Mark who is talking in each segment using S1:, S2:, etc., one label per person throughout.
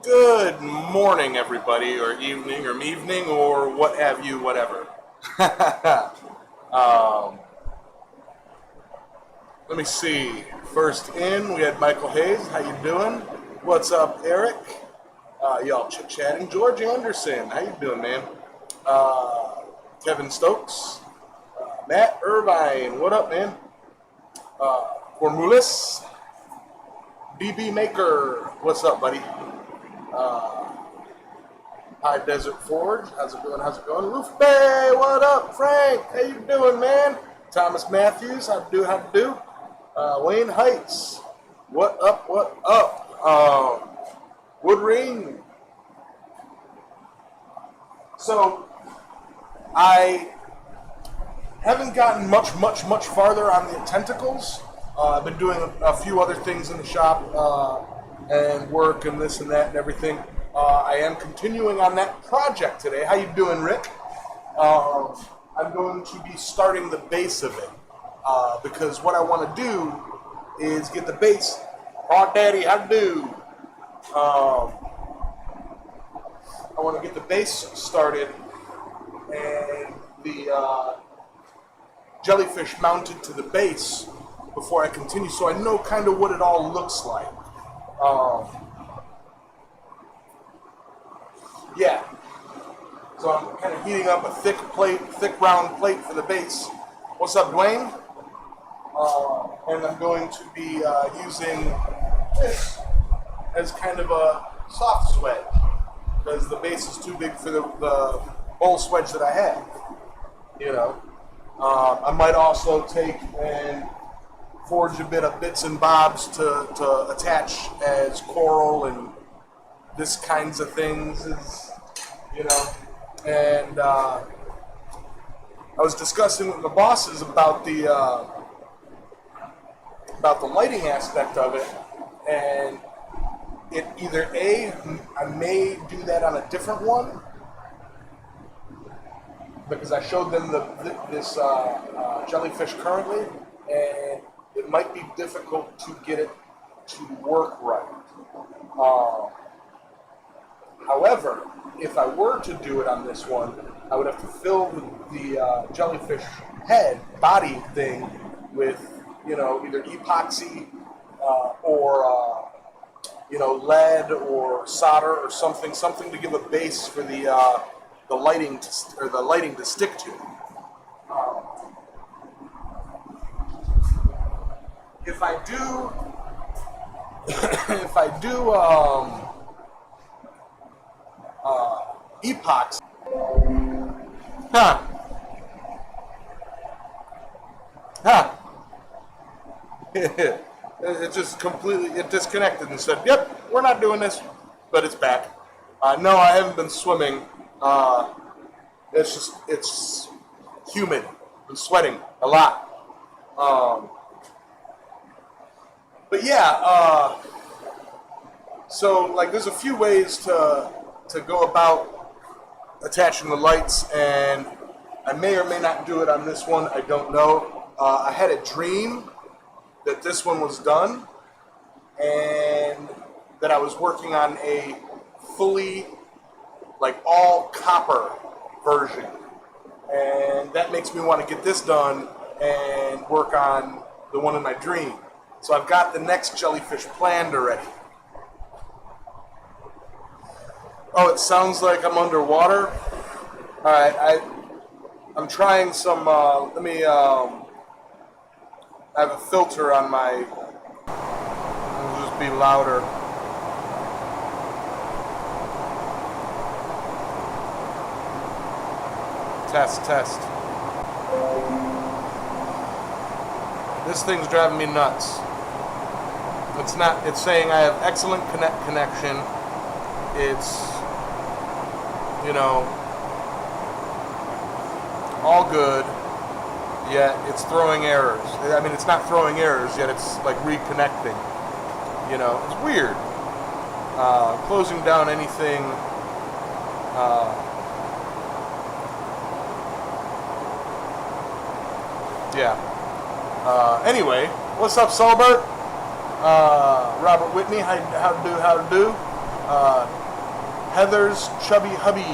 S1: Good morning, everybody, or evening, or what have you, whatever. Let me see. First in, we had Michael Hayes. How you doing? What's up, Eric? Y'all chit-chatting. George Anderson. How you doing, man? Kevin Stokes. Matt Irvine. What up, man? Cormulis. BB Maker. What's up, buddy? High Desert Forge, how's it going? Roof Bay, what up? Frank, how you doing, man? Thomas Matthews, how to do? Wayne Heights, what up? Wood Ring. So, I haven't gotten much farther on the tentacles. I've been doing a few other things in the shop, and work and this and that and everything. I am continuing on that project today. How you doing, Rick? I'm going to be starting the base of it because what I want to do is get the base. Oh, Daddy, how to do? I want to get the base started and the jellyfish mounted to the base before I continue, so I know kind of what it all looks like. Yeah, so I'm kind of heating up a thick round plate for the base. What's up, Dwayne? And I'm going to be using this as kind of a soft swedge because the base is too big for the bowl swedge that I have. You know, I might also take and forge a bit of bits and bobs to attach as coral and this kinds of things, you know. And I was discussing with the bosses about the lighting aspect of it, and it either I may do that on a different one because I showed them this jellyfish currently, and it might be difficult to get it to work right. However, if I were to do it on this one, I would have to fill the jellyfish head body thing with, you know, either epoxy or you know, lead or solder or something to give a base for the lighting to stick to. If I do epoxy. It just completely disconnected and said, "Yep, we're not doing this," but it's back. No, I haven't been swimming. It's humid. I've been sweating a lot. But yeah, so like there's a few ways to go about attaching the lights, and I may or may not do it on this one. I don't know. I had a dream that this one was done and that I was working on a fully, like, all copper version, and that makes me want to get this done and work on the one in my dream. So I've got the next jellyfish planned already. Oh, it sounds like I'm underwater. All right, I'm trying some. Let me. I have a filter on my. It'll just be louder. Test. This thing's driving me nuts. It's not. It's saying I have excellent connection. It's, you know, all good, yet it's throwing errors. I mean, it's not throwing errors, yet it's like reconnecting. You know, it's weird. Closing down anything. Yeah. Anyway, what's up, Solbert? Robert Whitney, how to do? Heather's chubby hubby.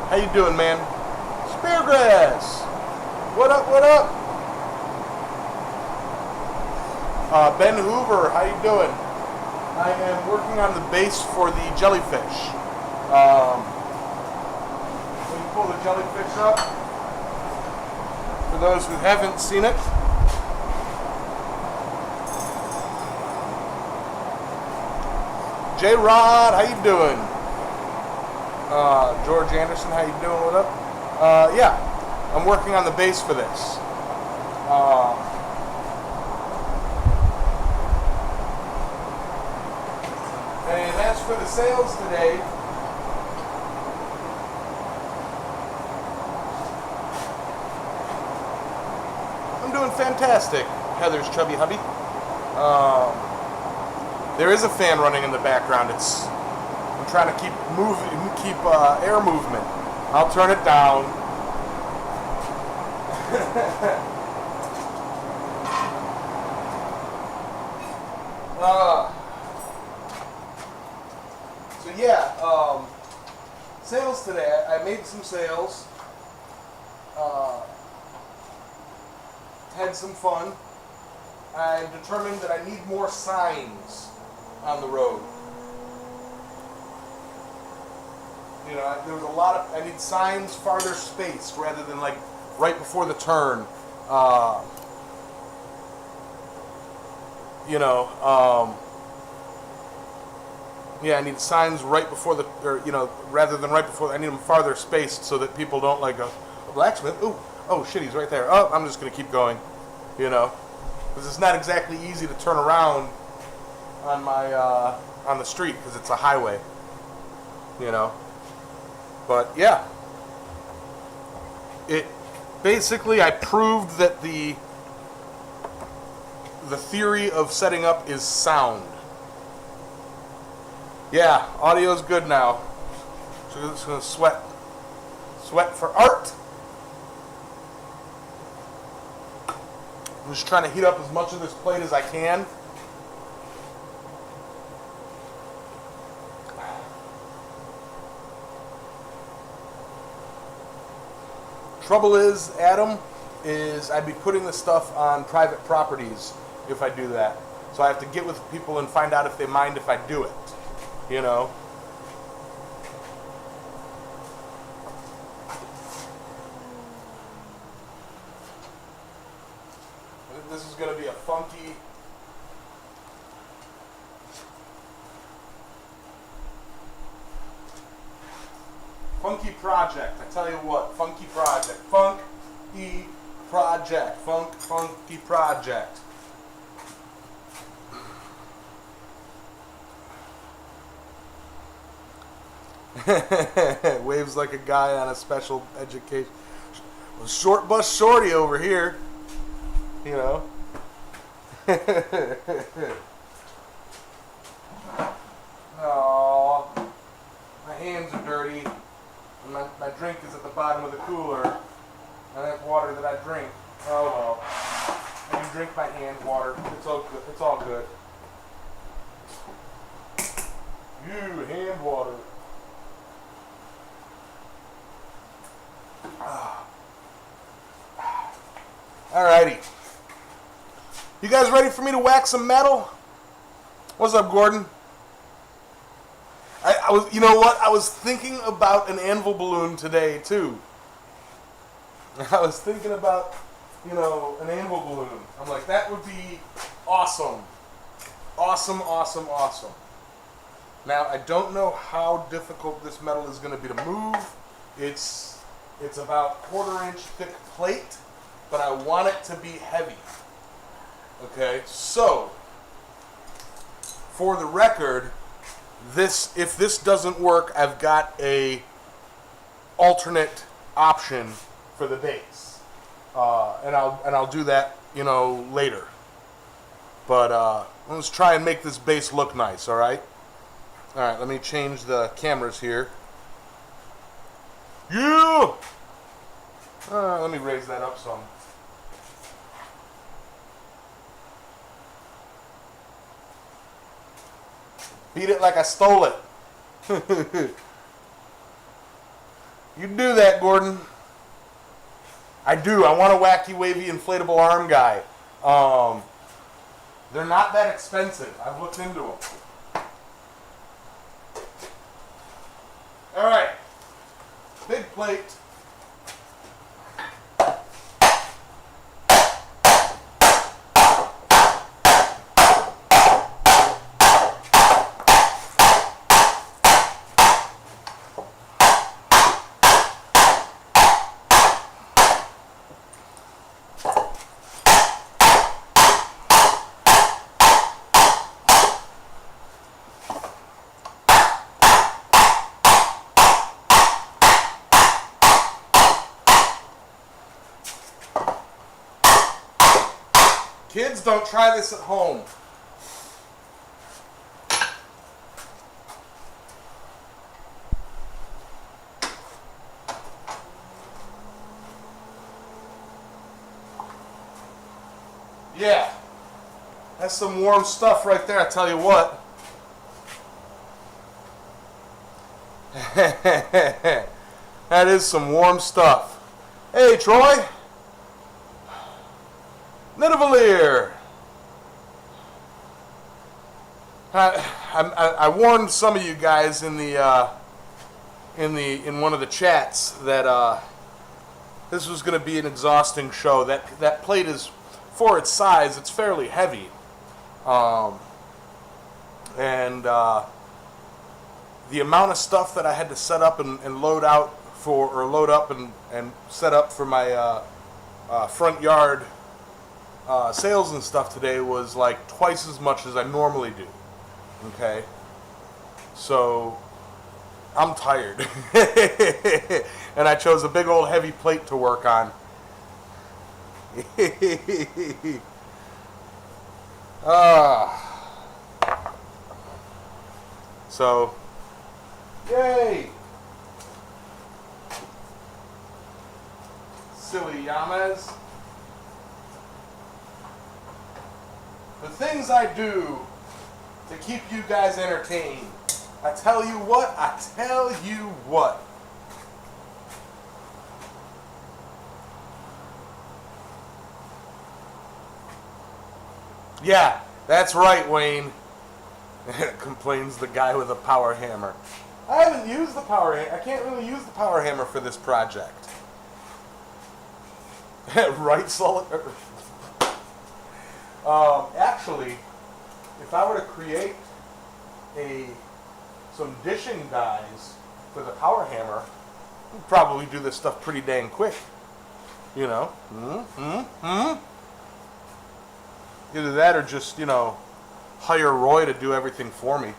S1: How you doing, man? Speargrass. What up? What up? Ben Hoover. How you doing? I am working on the base for the jellyfish. Let me pull the jellyfish up. For those who haven't seen it. J Rod, how you doing? George Anderson, how you doing? What up? Yeah, I'm working on the base for this. And as for the sales today, I'm doing fantastic, Heather's chubby hubby. There is a fan running in the background. I'm trying to keep air movement. I'll turn it down. So yeah, sales today. I made some sales. Had some fun. I determined that I need more signs on the road. You know, there was a lot of, I need signs farther spaced rather than like right before the turn. Yeah, I need signs right before rather than right before, I need them farther spaced so that people don't like go, a blacksmith, ooh, oh shit, he's right there. Oh, I'm just going to keep going, because it's not exactly easy to turn around on on the street because it's a highway, But yeah, basically I proved that the theory of setting up is sound. Yeah, audio's good now. So I'm just gonna sweat for art. I'm just trying to heat up as much of this plate as I can. Trouble is, Adam, I'd be putting the stuff on private properties if I do that. So I have to get with people and find out if they mind if I do it. This is going to be a funky project. I tell you what, funky project. Funky project. Waves like a guy on a special education. Short bus shorty over here. Oh, my hands are dirty. And my drink is at the bottom of the cooler. And that's water that I drink. Oh well. I can drink my hand water. It's all good. It's all good. You hand water. Alrighty. You guys ready for me to wax some metal? What's up, Gordon? I was, you know what? I was thinking about an anvil balloon today too. I was thinking about, an anvil balloon. I'm like, that would be awesome. Awesome. Now, I don't know how difficult this metal is going to be to move. It's about 1/4 inch thick plate, but I want it to be heavy. Okay, so for the record, if this doesn't work, I've got a alternate option for the base, and I'll do that later. But let's try and make this base look nice. All right. Let me change the cameras here. Yeah. Let me raise that up some. Beat it like I stole it. You do that, Gordon. I do. I want a wacky, wavy, inflatable arm guy. They're not that expensive. I've looked into them. All right. Big plate. Kids, don't try this at home. Yeah, that's some warm stuff right there, I tell you what. That is some warm stuff. Hey, Troy. Nidavellir. I warned some of you guys in one of the chats that this was going to be an exhausting show. That plate is, for its size, it's fairly heavy, and the amount of stuff that I had to set up and load up and set up for my front yard sales and stuff today was like twice as much as I normally do. Okay, so I'm tired, and I chose a big old heavy plate to work on. So, yay! Silly Yamez. The things I do to keep you guys entertained. I tell you what. Yeah, that's right, Wayne. Complains the guy with a power hammer. I haven't used the power hammer. I can't really use the power hammer for this project. Right, Solid? Actually, if I were to create some dishing dies for the power hammer, we'd probably do this stuff pretty dang quick. You know? Either that or just, hire Roy to do everything for me.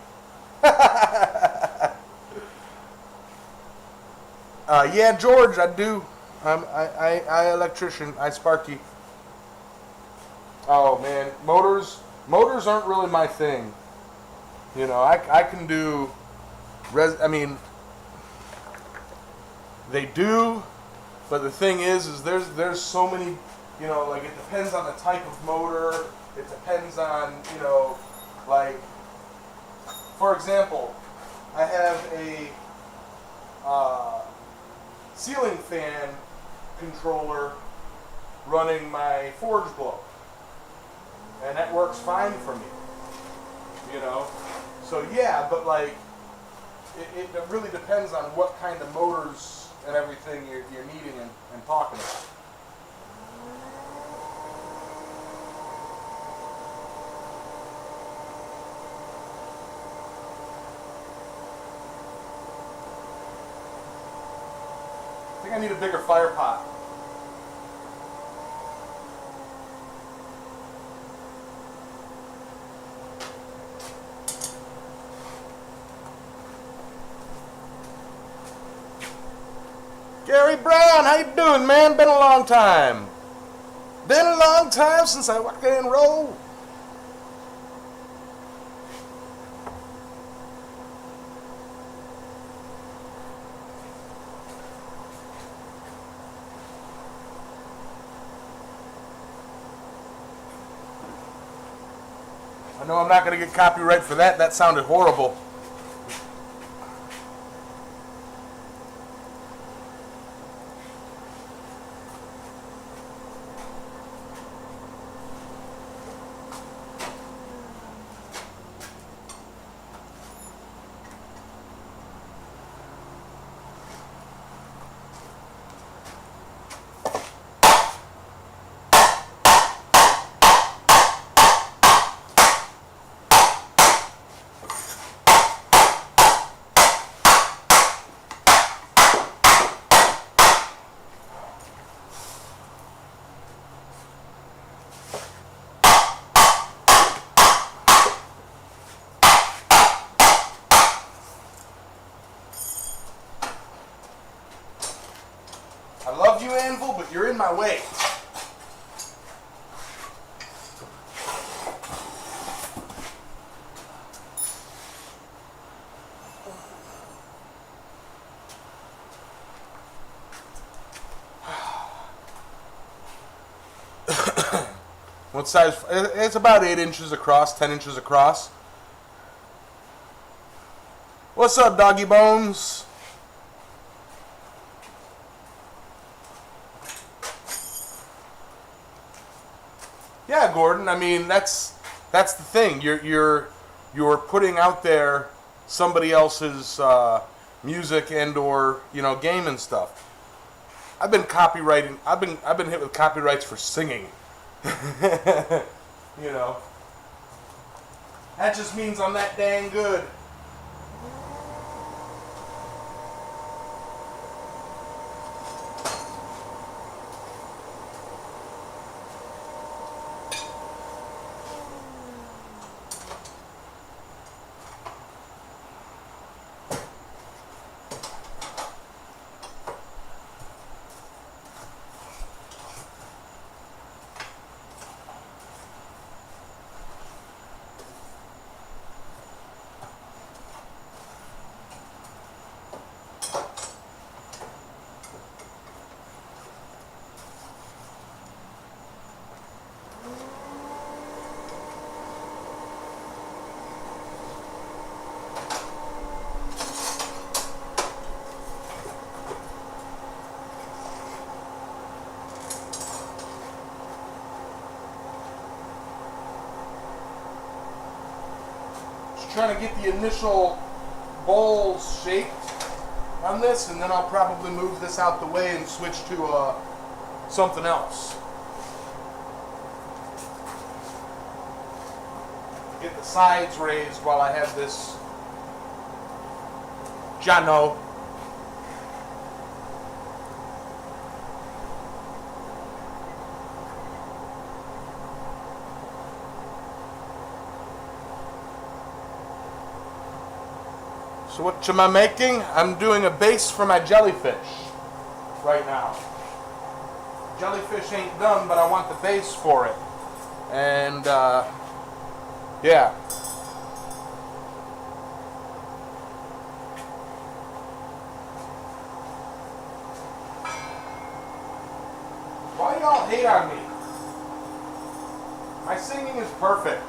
S1: Yeah, George, I do. I electrician. I Sparky. Oh man, motors aren't really my thing. I can do they do, but the thing is there's so many, like it depends on the type of motor. It depends on, like, for example, I have a ceiling fan controller running my Forge blow. And that works fine for me, So yeah, but like, it really depends on what kind of motors and everything you're needing and talking about. I think I need a bigger fire pot. Gary Brown, how you doing, man? Been a long time. Been a long time since I rock and roll. I know I'm not going to get copyright for that. That sounded horrible. you, Anvil, but you're in my way. What size? It's about 8 inches across, 10 inches across. What's up, Doggy Bones? Yeah, Gordon. I mean, that's the thing. You're putting out there somebody else's music and or game and stuff. I've been copywriting. I've been hit with copyrights for singing. That just means I'm that dang good. Trying to get the initial bowl shaped on this, and then I'll probably move this out the way and switch to something else. Get the sides raised while I have this Jano. So what am I making? I'm doing a base for my jellyfish right now. Jellyfish ain't done, but I want the base for it. And, yeah. Why y'all hate on me? My singing is perfect.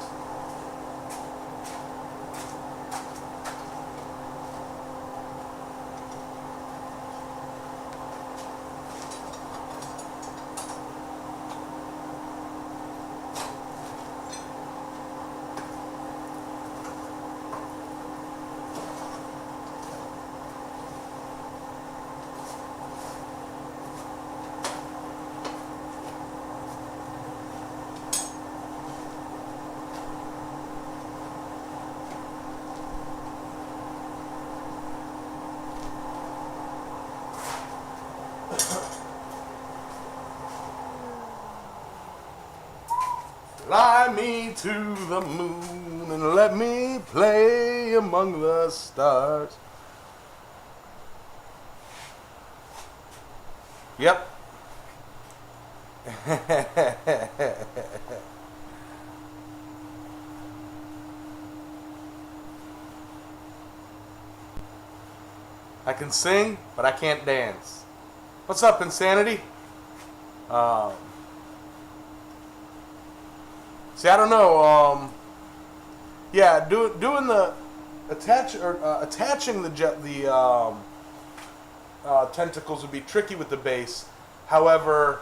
S1: Fly me to the moon and let me play among the stars. Yep. I can sing, but I can't dance. What's up, Insanity? See, I don't know. Yeah, doing the attaching the tentacles would be tricky with the base. However,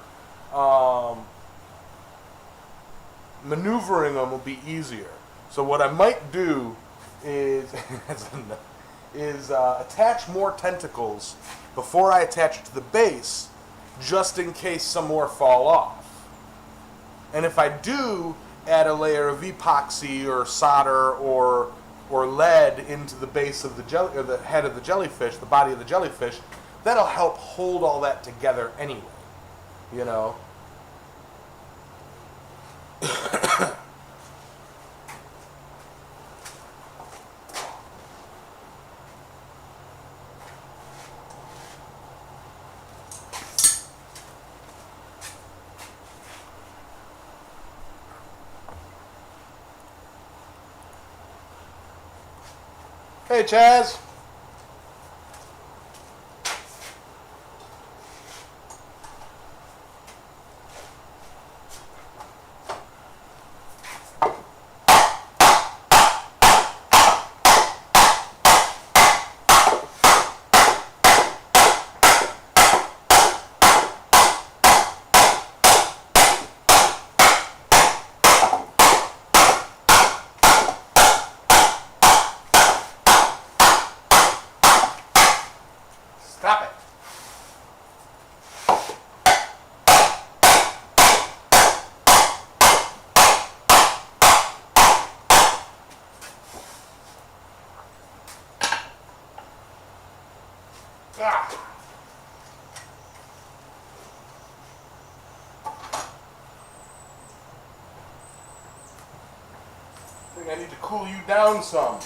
S1: maneuvering them will be easier. So what I might do is attach more tentacles before I attach it to the base, just in case some more fall off. And if I do add a layer of epoxy or solder or lead into the base of the head of the jellyfish, the body of the jellyfish, that'll help hold all that together anyway. Hey, Chaz. Stop it. Ah. I think I need to cool you down some.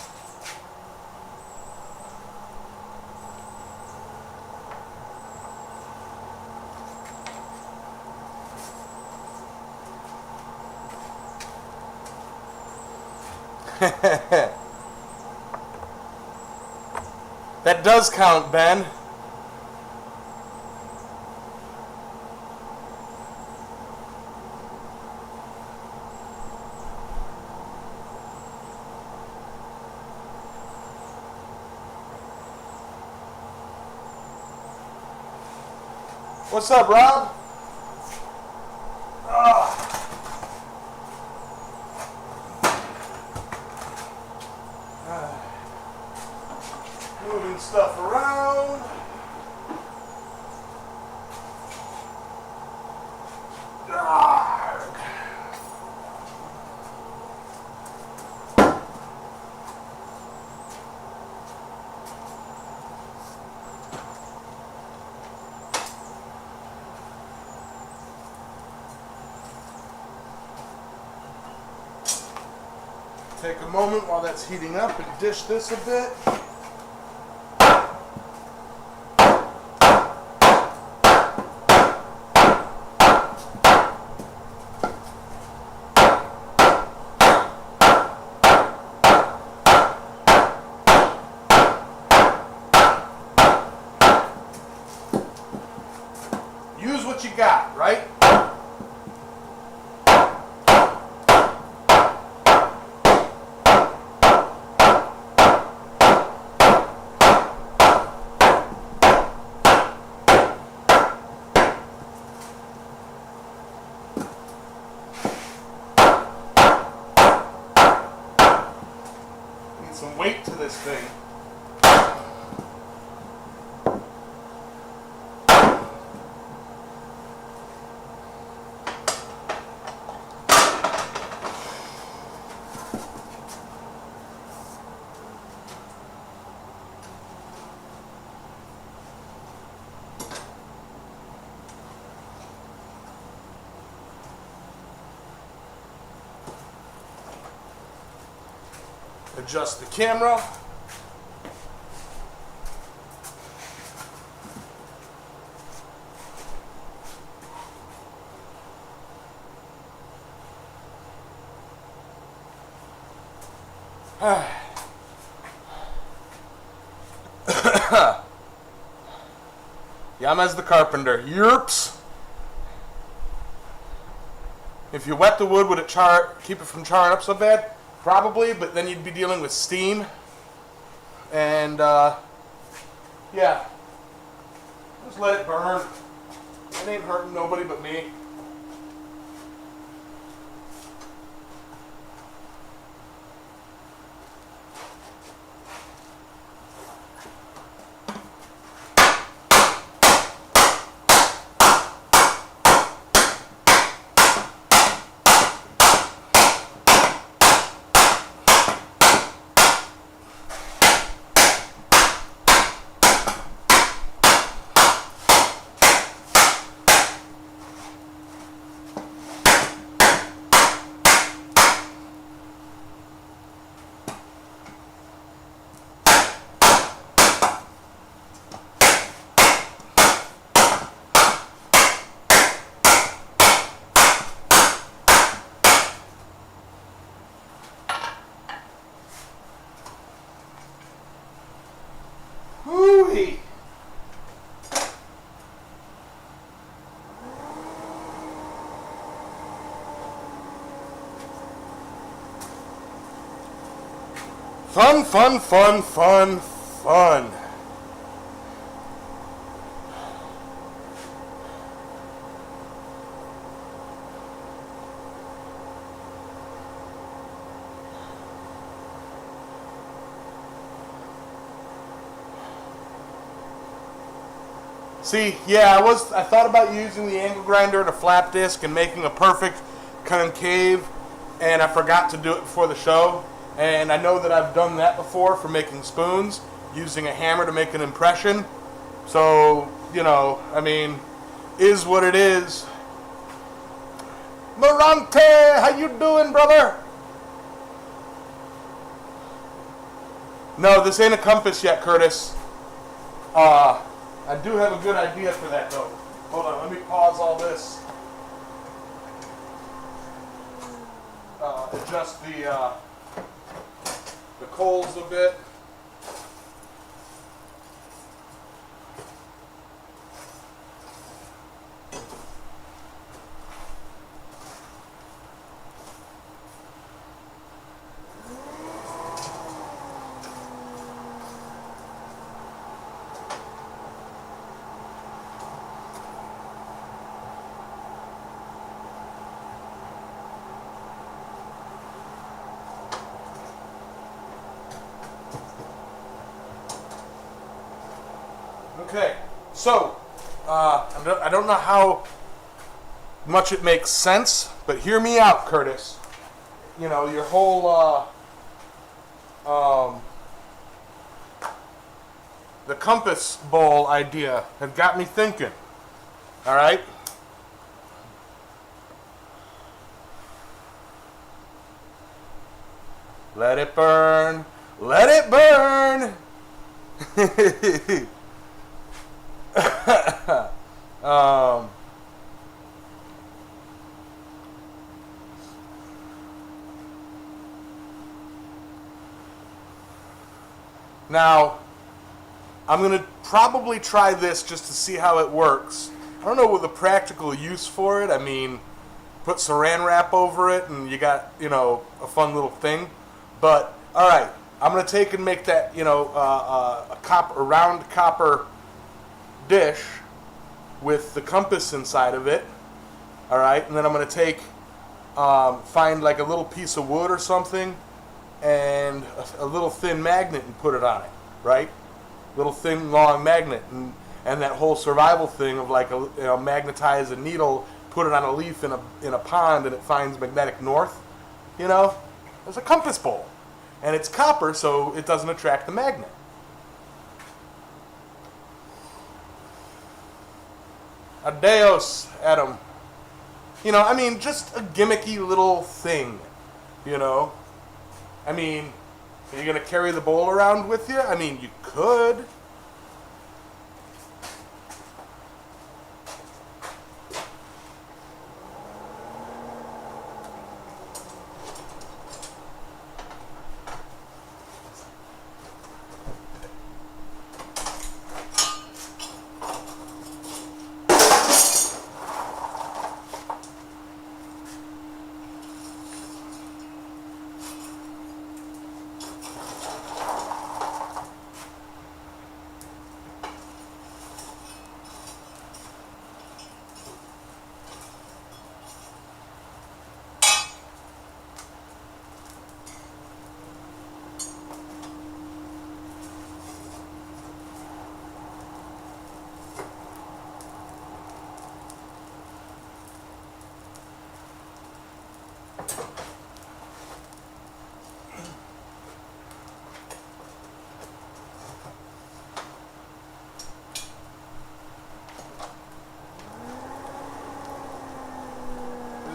S1: That does count, Ben. What's up, Rob? Moving stuff around. Take a moment while that's heating up and dish this a bit. Use what you got, right? Need some weight to this thing. Adjust the camera. Yamez the carpenter. Yerps. If you wet the wood, would it keep it from charring up so bad? Probably, but then you'd be dealing with steam. And, yeah. Just let it burn. It ain't hurting nobody but me. Fun, fun, fun, fun, fun. See, yeah, I thought about using the angle grinder and a flat disc and making a perfect concave, and I forgot to do it before the show. And I know that I've done that before for making spoons, using a hammer to make an impression. So, you know, I mean, is what it is. Morante, how you doing, brother? No, this ain't a compass yet, Curtis. I do have a good idea for that, though. Hold on, let me pause all this. Adjust the coals a bit. Okay, so I don't know how much it makes sense, but hear me out, Curtis. You know, your whole the compass bowl idea had got me thinking. All right. Let it burn. Let it burn. Now, I'm going to probably try this just to see how it works. I don't know what the practical use for it. I mean, put saran wrap over it and you got, you know, a fun little thing. But, all right, I'm going to take and make that, you know, a round copper dish with the compass inside of it. All right, and then I'm going to take, find like a little piece of wood or something and a little thin magnet and put it on it, right? Little thin, long magnet, and that whole survival thing of like, magnetize a needle, put it on a leaf in a pond, and it finds magnetic north. You know, there's a compass bowl, and it's copper, so it doesn't attract the magnet. Adios, Adam. You know, I mean, just a gimmicky little thing, you know. I mean, are you going to carry the bowl around with you? I mean, you could.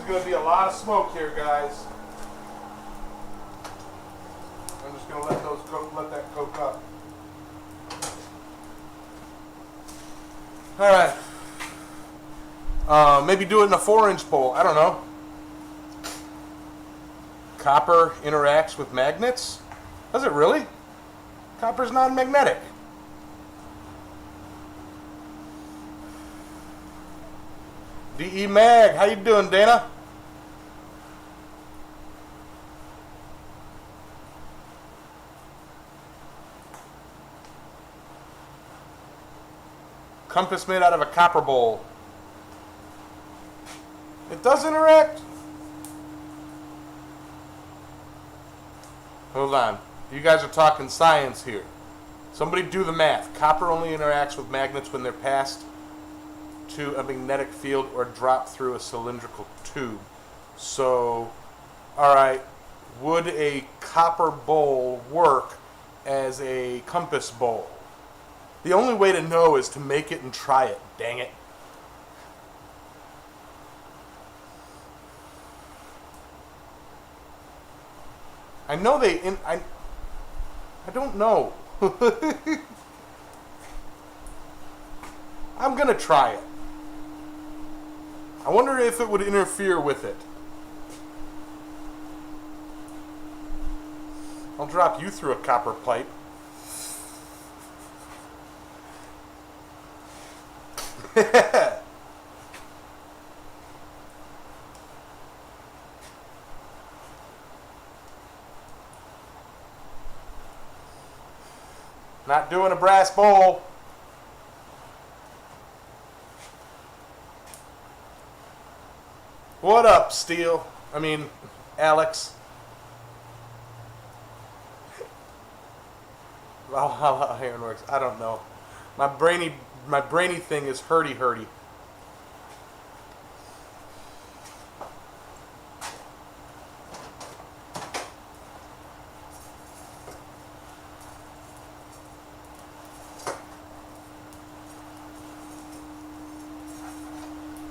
S1: There's going to be a lot of smoke here, guys. I'm just going to let that cook up. All right. Maybe do it in a 4-inch bowl. I don't know. Copper interacts with magnets? Does it really? Copper's non-magnetic. DE Mag, how you doing, Dana? Compass made out of a copper bowl. It does interact? Hold on. You guys are talking science here. Somebody do the math. Copper only interacts with magnets when they're passed to a magnetic field or drop through a cylindrical tube. So, alright, would a copper bowl work as a compass bowl? The only way to know is to make it and try it. Dang it. I know I don't know. I'm gonna try it. I wonder if it would interfere with it. I'll drop you through a copper pipe. Not doing a brass bowl. What up, Steel? I mean, Alex. How hearing works? I don't know. My brainy thing is hurdy.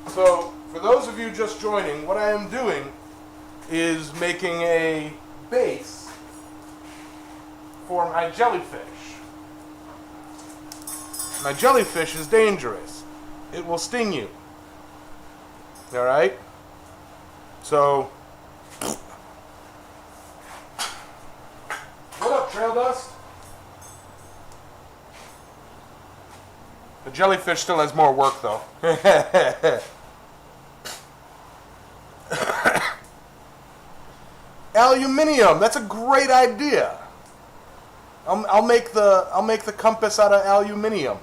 S1: So, for those of you just joining, what I am doing is making a base for my jellyfish. My jellyfish is dangerous. It will sting you. Alright? So, what up, Trail Dust? The jellyfish still has more work, though. Aluminium. That's a great idea. I'll make the compass out of aluminium.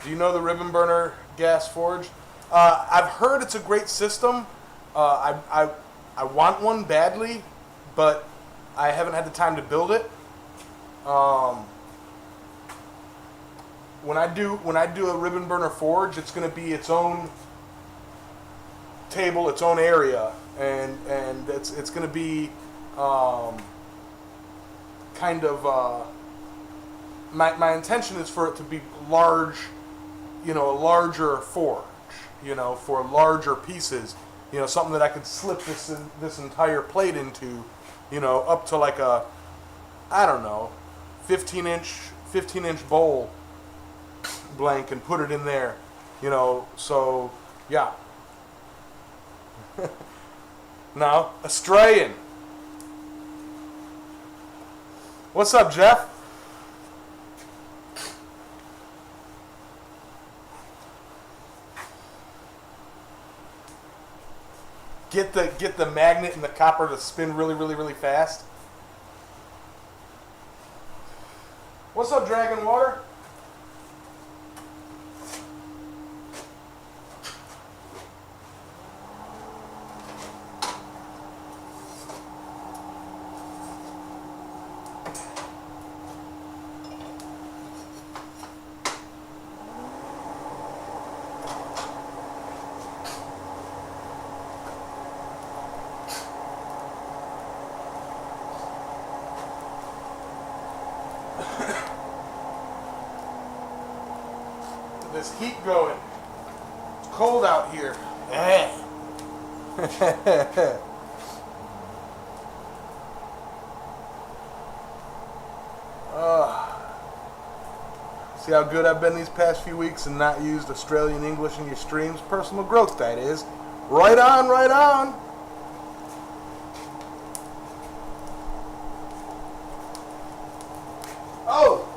S1: Do you know the ribbon burner gas forge? I've heard it's a great system. I want one badly, but I haven't had the time to build it. When I do a ribbon burner forge, it's going to be its own table, its own area, and it's going to be kind of my intention is for it to be large, a larger forge, for larger pieces, something that I could slip this entire plate into, up to like a, I don't know, 15-inch bowl blank and put it in there, so yeah. Now, Australian. What's up, Jeff? Get the magnet and the copper to spin really fast. What's up, Dragon Water? This heat going. It's cold out here. See how good I've been these past few weeks and not used Australian English in your streams? Personal growth, that is. Right on, right on. Oh!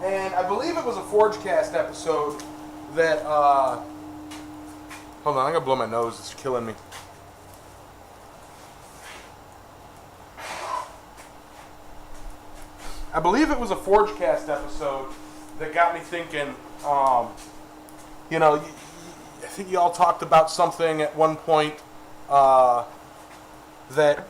S1: And I believe it was a ForgeCast episode that Hold on, I gotta blow my nose. It's killing me. I believe it was a Forgecast episode that got me thinking. You know, I think you all talked about something at one point that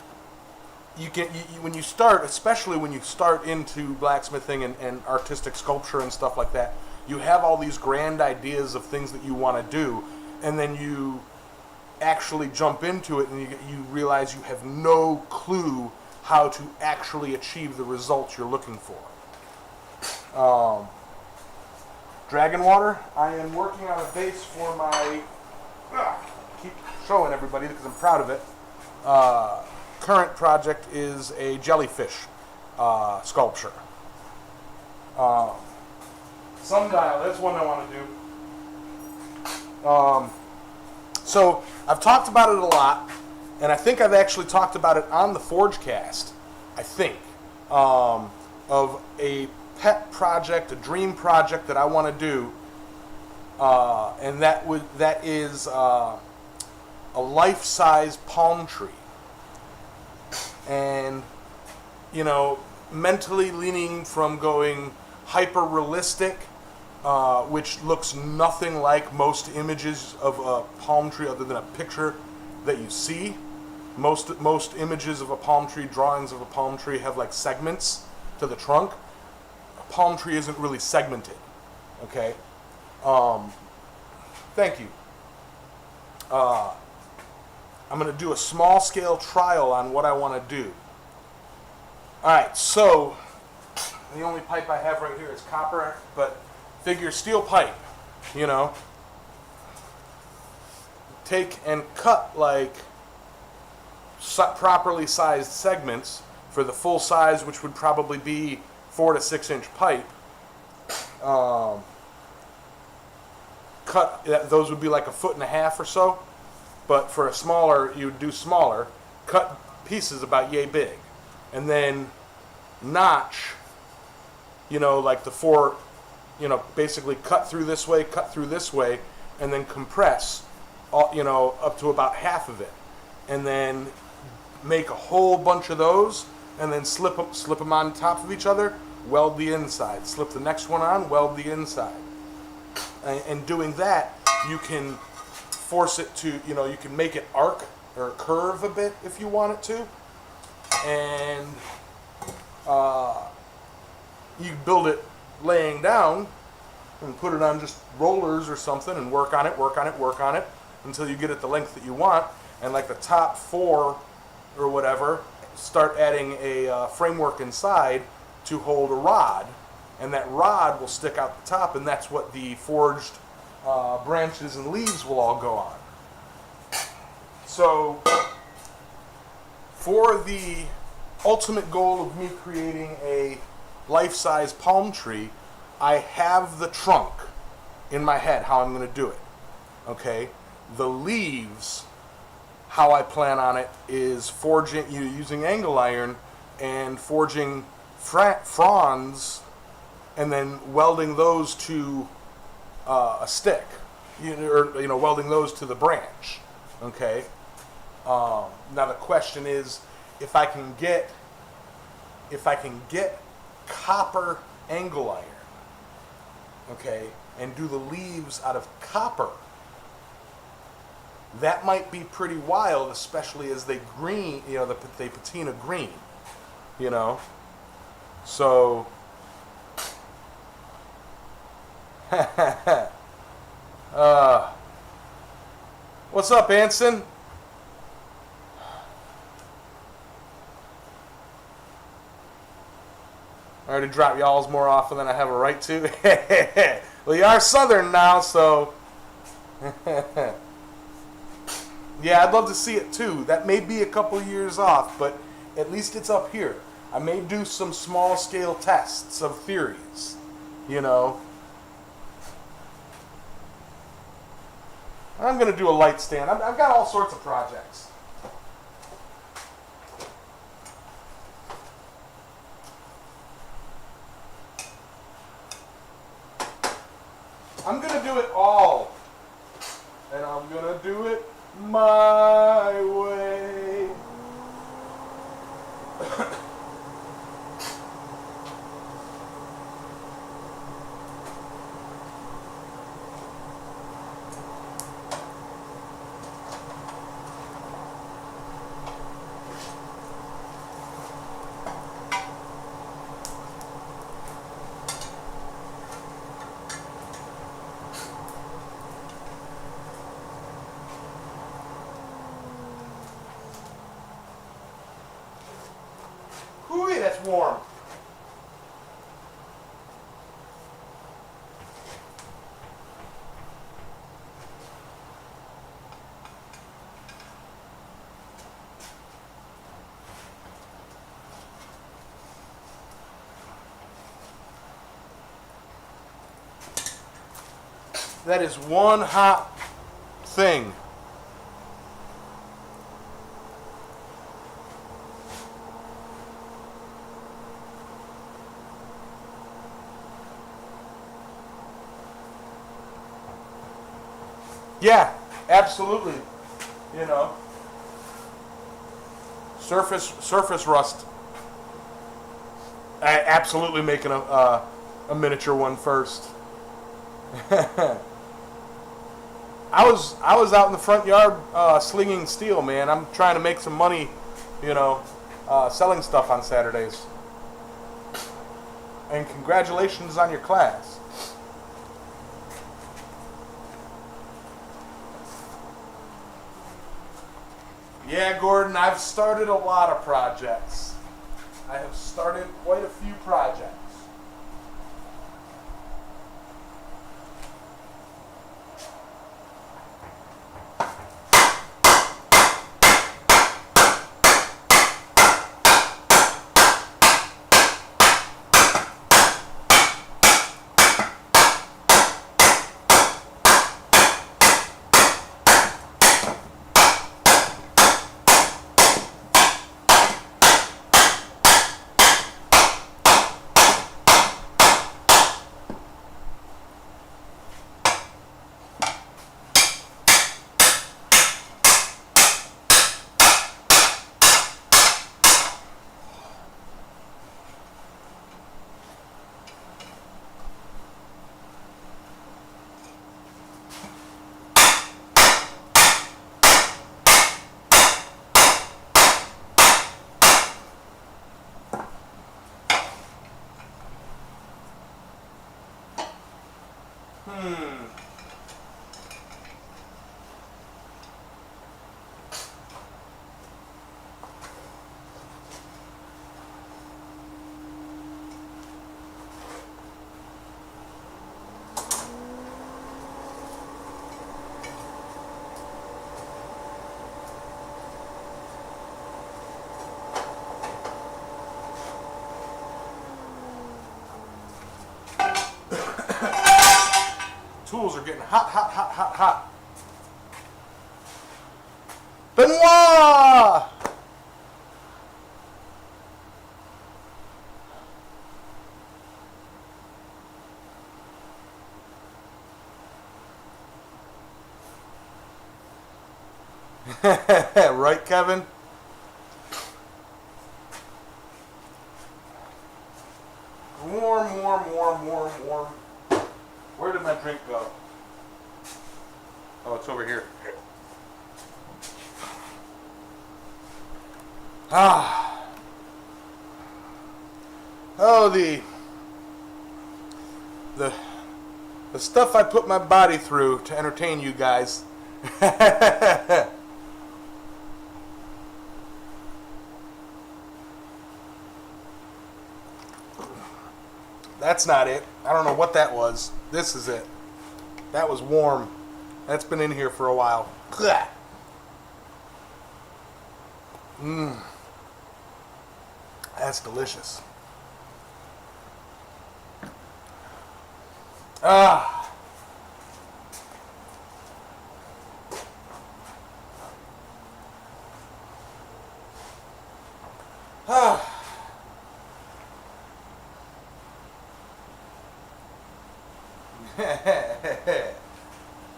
S1: you can, when you start, especially when you start into blacksmithing and artistic sculpture and stuff like that, you have all these grand ideas of things that you want to do, and then you actually jump into it and you realize you have no clue how to actually achieve the results you're looking for. Dragon Water, I am working on a base for my, keep showing everybody because I'm proud of it. Current project is a jellyfish sculpture. Sundial, that's one I want to do. So I've talked about it a lot, and I think I've actually talked about it on the Forgecast, I think, of a pet project, a dream project that I want to do, and that is a life-size palm tree. And, you know, mentally leaning from going hyper-realistic, which looks nothing like most images of a palm tree other than a picture that you see. Most images of a palm tree, drawings of a palm tree, have like segments to the trunk. A palm tree isn't really segmented, okay? Thank you. I'm going to do a small-scale trial on what I want to do. Alright, so the only pipe I have right here is copper, but figure steel pipe, you know. Take and cut like properly sized segments for the full size, which would probably be 4 to 6 inch pipe. Cut, those would be like 1.5 feet or so. But for a smaller, you would do smaller. Cut pieces about yay big. And then notch, you know, like the 4, you know, basically cut through this way, and then compress, all, you know, up to about half of it. And then make a whole bunch of those, and then slip them on top of each other, weld the inside. Slip the next one on, weld the inside. And doing that, you can force it to, you know, you can make it arc or curve a bit if you want it to. And you can build it laying down and put it on just rollers or something and work on it until you get it the length that you want. And like the top 4 or whatever, start adding a framework inside to hold a rod. And that rod will stick out the top, and that's what the forged branches and leaves will all go on. So, for the ultimate goal of me creating a life-size palm tree, I have the trunk in my head, how I'm going to do it. Okay? The leaves, how I plan on it, is forging, using angle iron and forging fronds, and then welding those to a stick, or welding those to the branch. Okay. Now the question is, if I can get copper angle iron, okay, and do the leaves out of copper, that might be pretty wild, especially as they green, you know, they patina green, you know. So. What's up, Anson? I already drop y'all's more often than I have a right to. Well, you are Southern now, so. Yeah, I'd love to see it too. That may be a couple years off, but at least it's up here. I may do some small-scale tests of theories, you know. I'm going to do a light stand. I've got all sorts of projects. I'm going to do it all And I'm gonna do it my way. Ooh, that's warm. That is one hot thing. Yeah, absolutely. You know, surface rust. I absolutely making a miniature one first. I was out in the front yard slinging steel, man. I'm trying to make some money, you know, selling stuff on Saturdays. And congratulations on your class. Yeah, Gordon, I've started a lot of projects. I have started quite a few projects. Tools are getting hot, hot, hot, hot, hot. Benoit! Right, Kevin? Warm, warm, warm, warm, warm. Where did my drink go? Oh, it's over here. Ah. Oh, the stuff I put my body through to entertain you guys. That's not it. I don't know what that was. This is it. That was warm. That's been in here for a while. Mmm. That's delicious. Ah. Ah.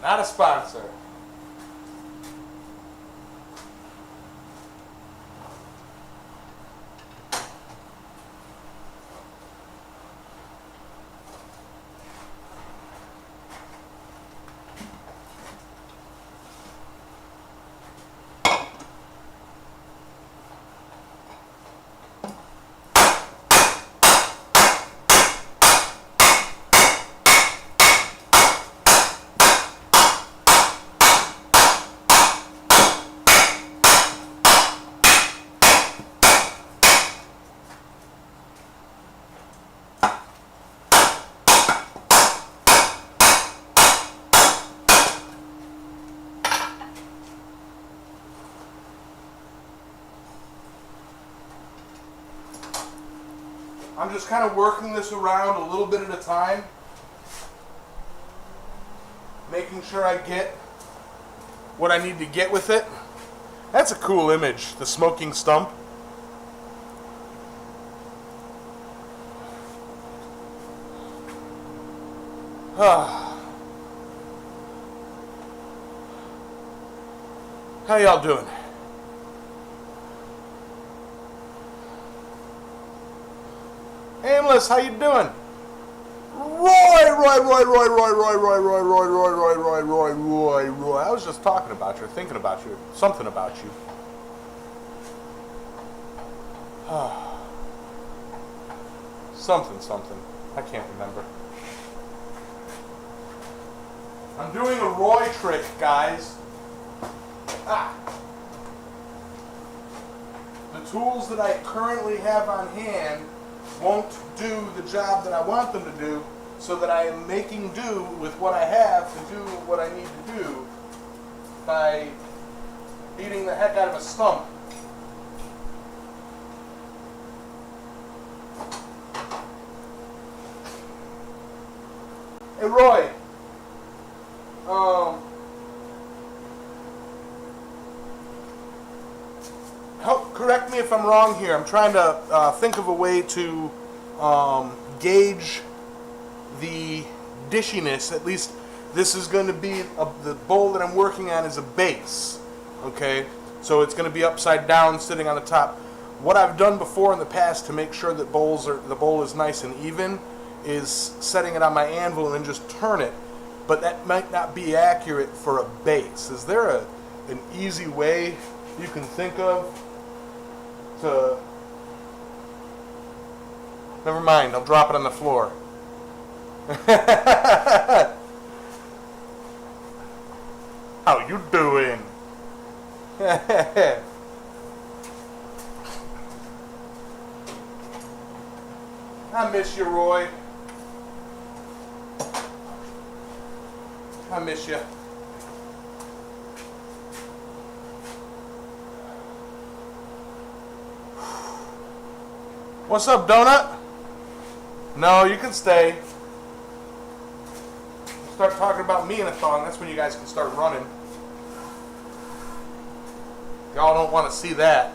S1: Not a sponsor. I'm just kind of working this around a little bit at a time, making sure I get what I need to get with it. That's a cool image, the smoking stump. How y'all doing? Aimless, how you doing? Roy. I was just talking about you, thinking about you, something about you. Something. I can't remember. I'm doing a Roy trick, guys. The tools that I currently have on hand won't do the job that I want them to do, so that I am making do with what I have to do what I need to do by beating the heck out of a stump. Hey Roy, correct me if I'm wrong here. I'm trying to think of a way to gauge the dishiness. At least this is going to be the bowl that I'm working on is a base. Okay, so it's going to be upside down, sitting on the top. What I've done before in the past to make sure that the bowl is nice and even is setting it on my anvil and then just turn it. But that might not be accurate for a base. Is there an easy way you can think of to... Never mind, I'll drop it on the floor. How you doing? I miss you, Roy. I miss you. What's up, Donut? No, you can stay. Start talking about me in a thong, that's when you guys can start running. Y'all don't want to see that.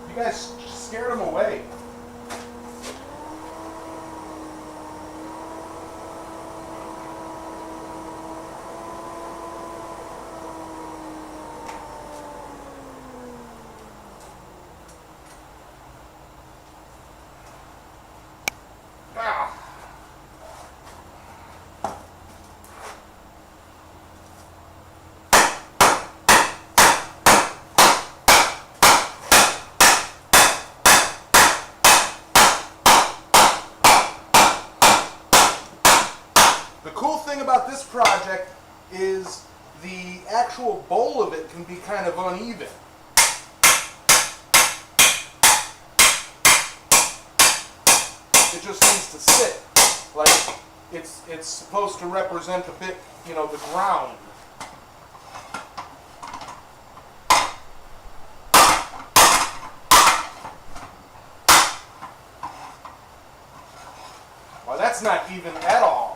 S1: You guys scared him away. The cool thing about this project is the actual bowl of it can be kind of uneven. It just needs to sit. Like it's supposed to represent a bit, you know, the ground. Well, that's not even at all.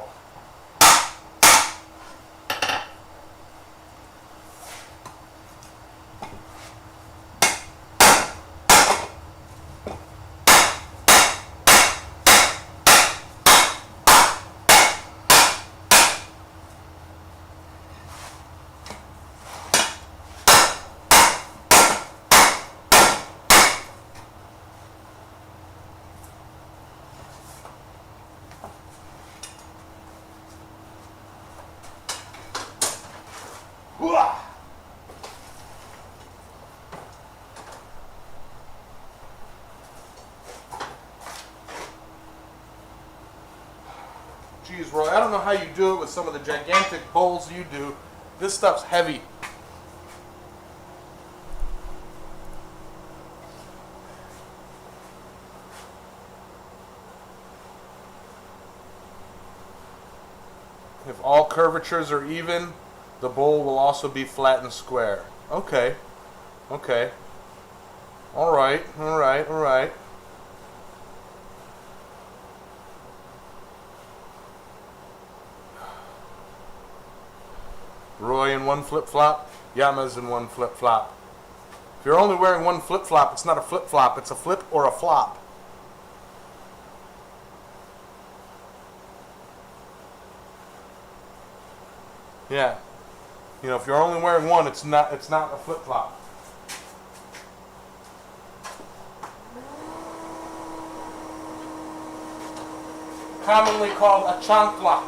S1: Geez, Roy, I don't know how you do it with some of the gigantic bowls you do. This stuff's heavy. If all curvatures are even, The bowl will also be flat and square. Okay. Okay. Alright, alright, alright. Roy in one flip-flop, Yamez in one flip-flop. If you're only wearing one flip-flop, it's not a flip-flop, it's a flip or a flop. Yeah. You know, if you're only wearing one, it's not a flip-flop. Commonly called a chancla.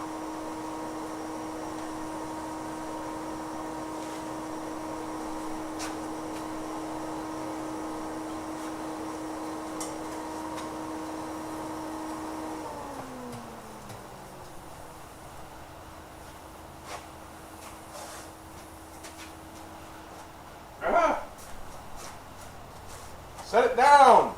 S1: Set it down.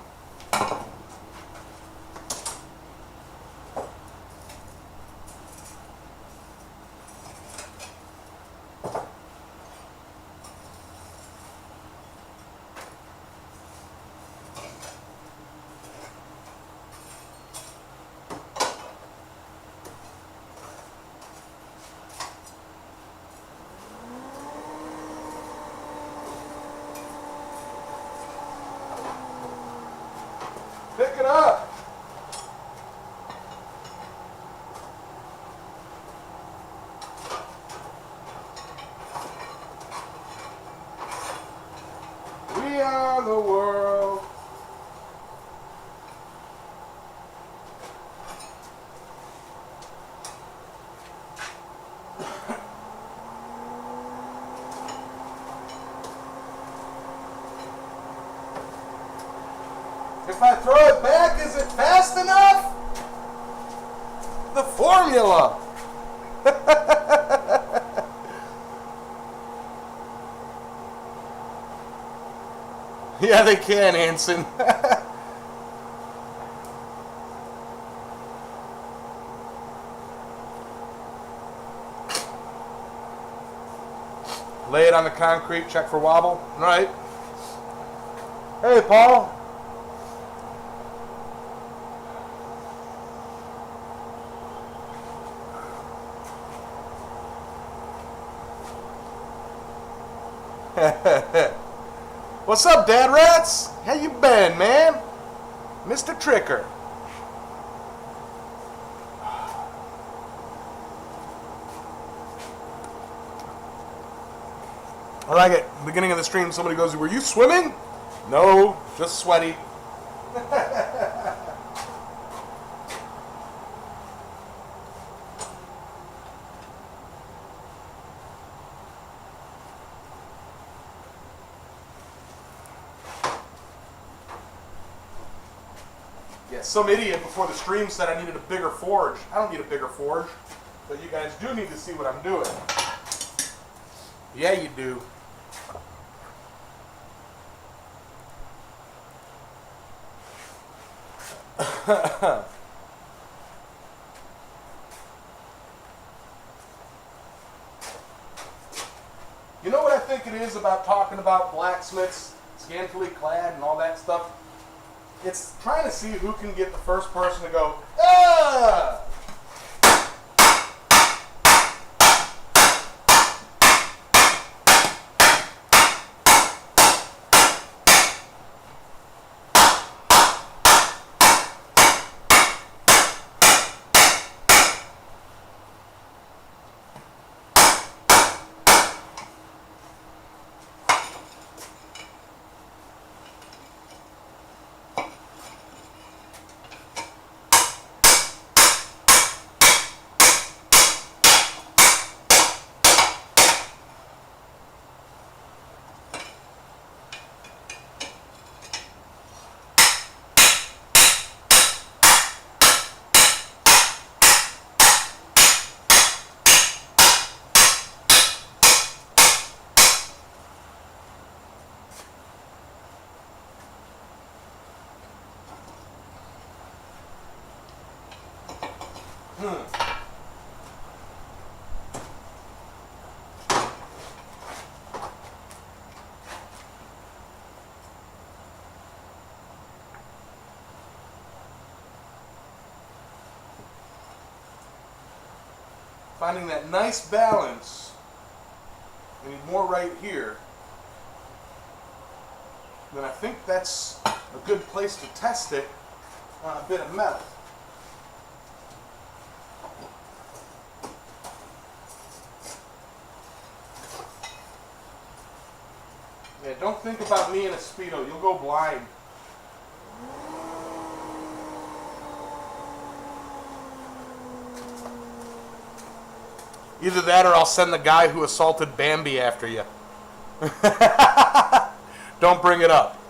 S1: Pick it up. We are the world. If I throw it back, is it fast enough? The formula. Yeah, they can, Hanson. Lay it on the concrete, check for wobble. Right. Hey, Paul. What's up, Dad Rats? How you been, man? Mr. Tricker. I like it. Beginning of the stream, somebody goes, "Were you swimming?" No, just sweaty. Yeah, some idiot before the stream said I needed a bigger forge. I don't need a bigger forge, but you guys do need to see what I'm doing. Yeah, you do. You know what I think it is about talking about blacksmiths, scantily clad and all that stuff? It's trying to see who can get the first person to go, ah! finding that nice balance. We need more right here. Then I think that's a good place to test it on a bit of metal. Yeah, don't think about me in a Speedo. You'll go blind. Either that or I'll send the guy who assaulted Bambi after you. Don't bring it up.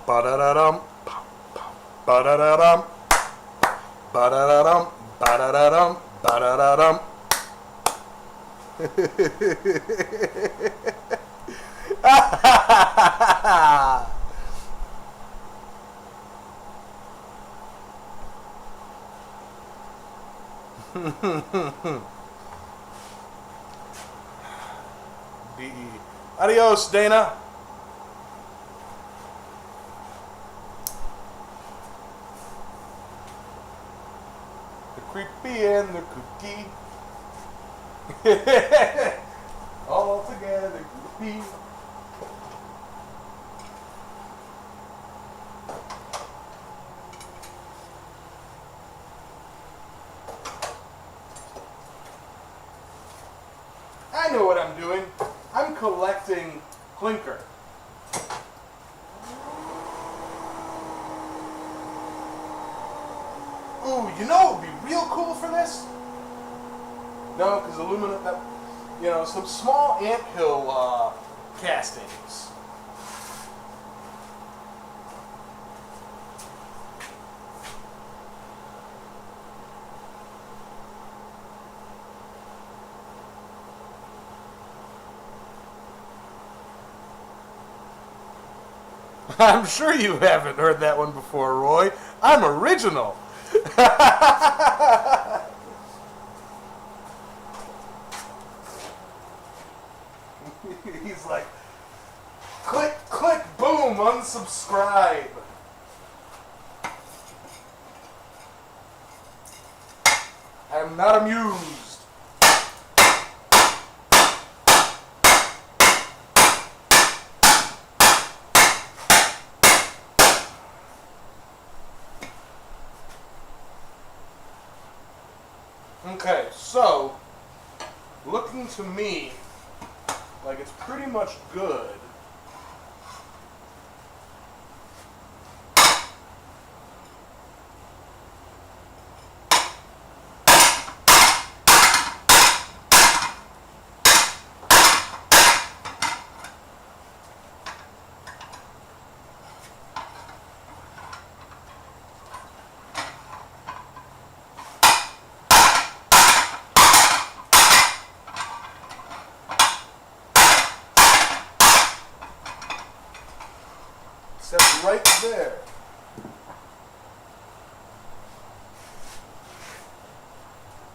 S1: Ba-da-da-dum, ba-da-da-dum, ba-da-da-dum, ba-da-da-dum, ba-da-da-dum. D-E. Adios, Dana. The creepy and the cookie. All together creepy. I know what I'm doing. I'm collecting clinker. Ooh, you know what would be real cool for this? No, because aluminum, you know, some small anthill castings. I'm sure you haven't heard that one before, Roy. I'm original. He's like, click, click, boom, unsubscribe. I'm not amused. Okay, so, looking to me like it's pretty much good. Except right there.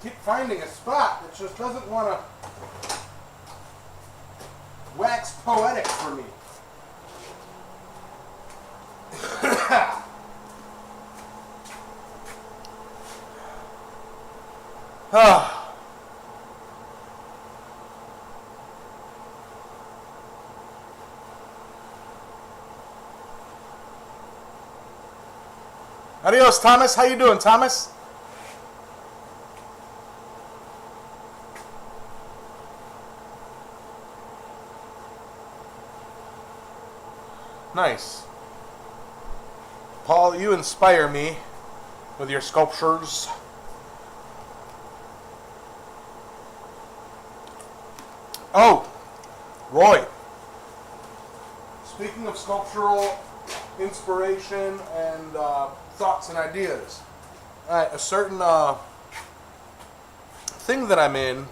S1: Keep finding a spot that just doesn't want to wax poetic for me. Adios, Thomas. How you doing, Thomas? Nice. Paul, you inspire me with your sculptures. Oh, Roy. Speaking of sculptural inspiration and thoughts and ideas, a certain thing that I'm in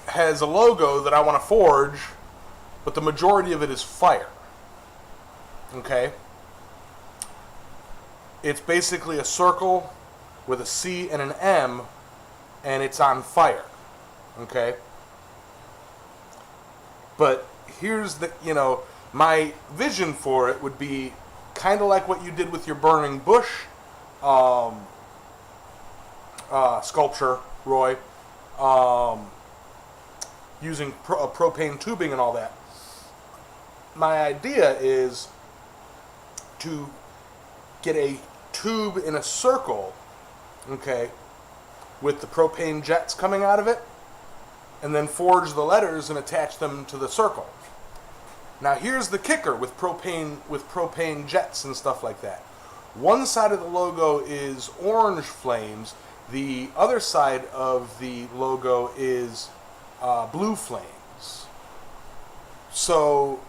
S1: has a logo that I want to forge, but the majority of it is fire. Okay? It's basically a circle with a C and an M, and it's on fire. Okay? But here's the, my vision for it would be kind of like what you did with your burning bush sculpture, Roy, using propane tubing and all that. My idea is to get a tube in a circle, okay, with the propane jets coming out of it, and then forge the letters and attach them to the circle. Now here's the kicker with propane jets and stuff like that. One side of the logo is orange flames. The other side of the logo is blue flames. So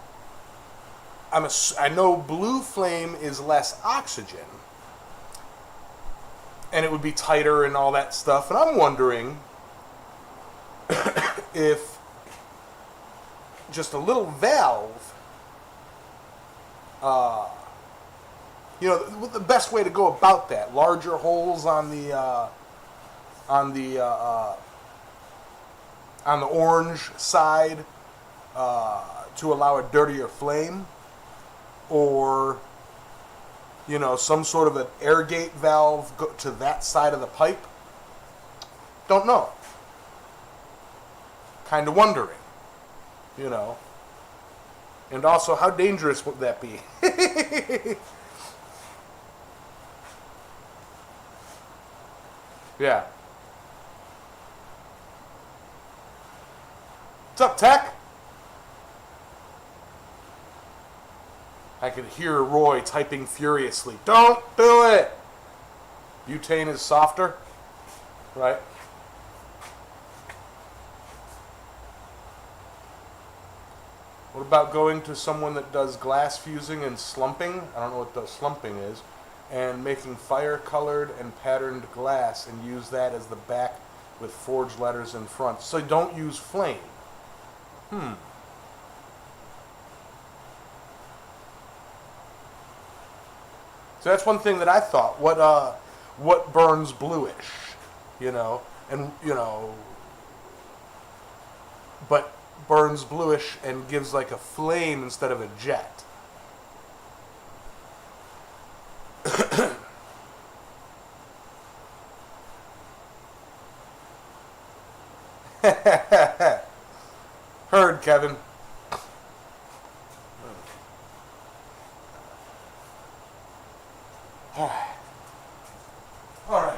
S1: I know blue flame is less oxygen, and it would be tighter and all that stuff. And I'm wondering if just a little valve, the best way to go about that, larger holes on the orange side to allow a dirtier flame, or some sort of an air gate valve to that side of the pipe. Don't know. Kind of wondering, and also how dangerous would that be? Yeah. What's up, Tech? I could hear Roy typing furiously. Don't do it! Butane is softer, right? What about going to someone that does glass fusing and slumping? I don't know what the slumping is. And making fire-colored and patterned glass and use that as the back with forged letters in front. So don't use flame. So that's one thing that I thought. What burns bluish, but burns bluish and gives like a flame instead of a jet. Heard, Kevin. All right.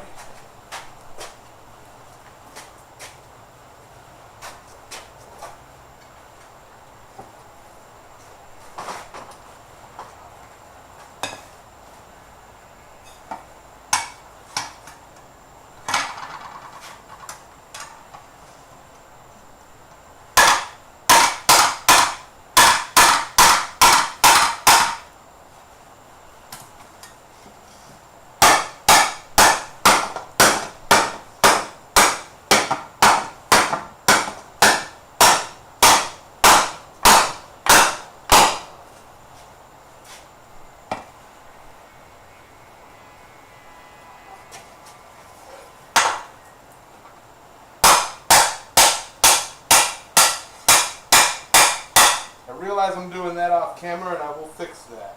S1: I realize I'm doing that off camera, and I will fix that.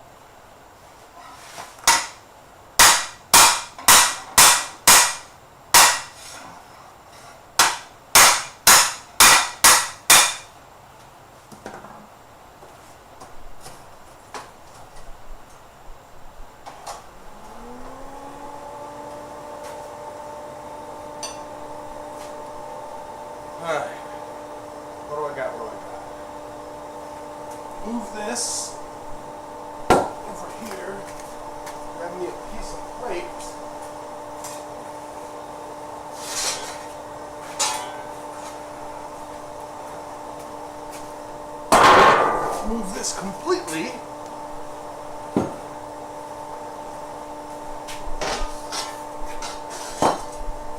S1: Alright. What do I got? Move this over here. Grab me a piece of plate. Move this completely.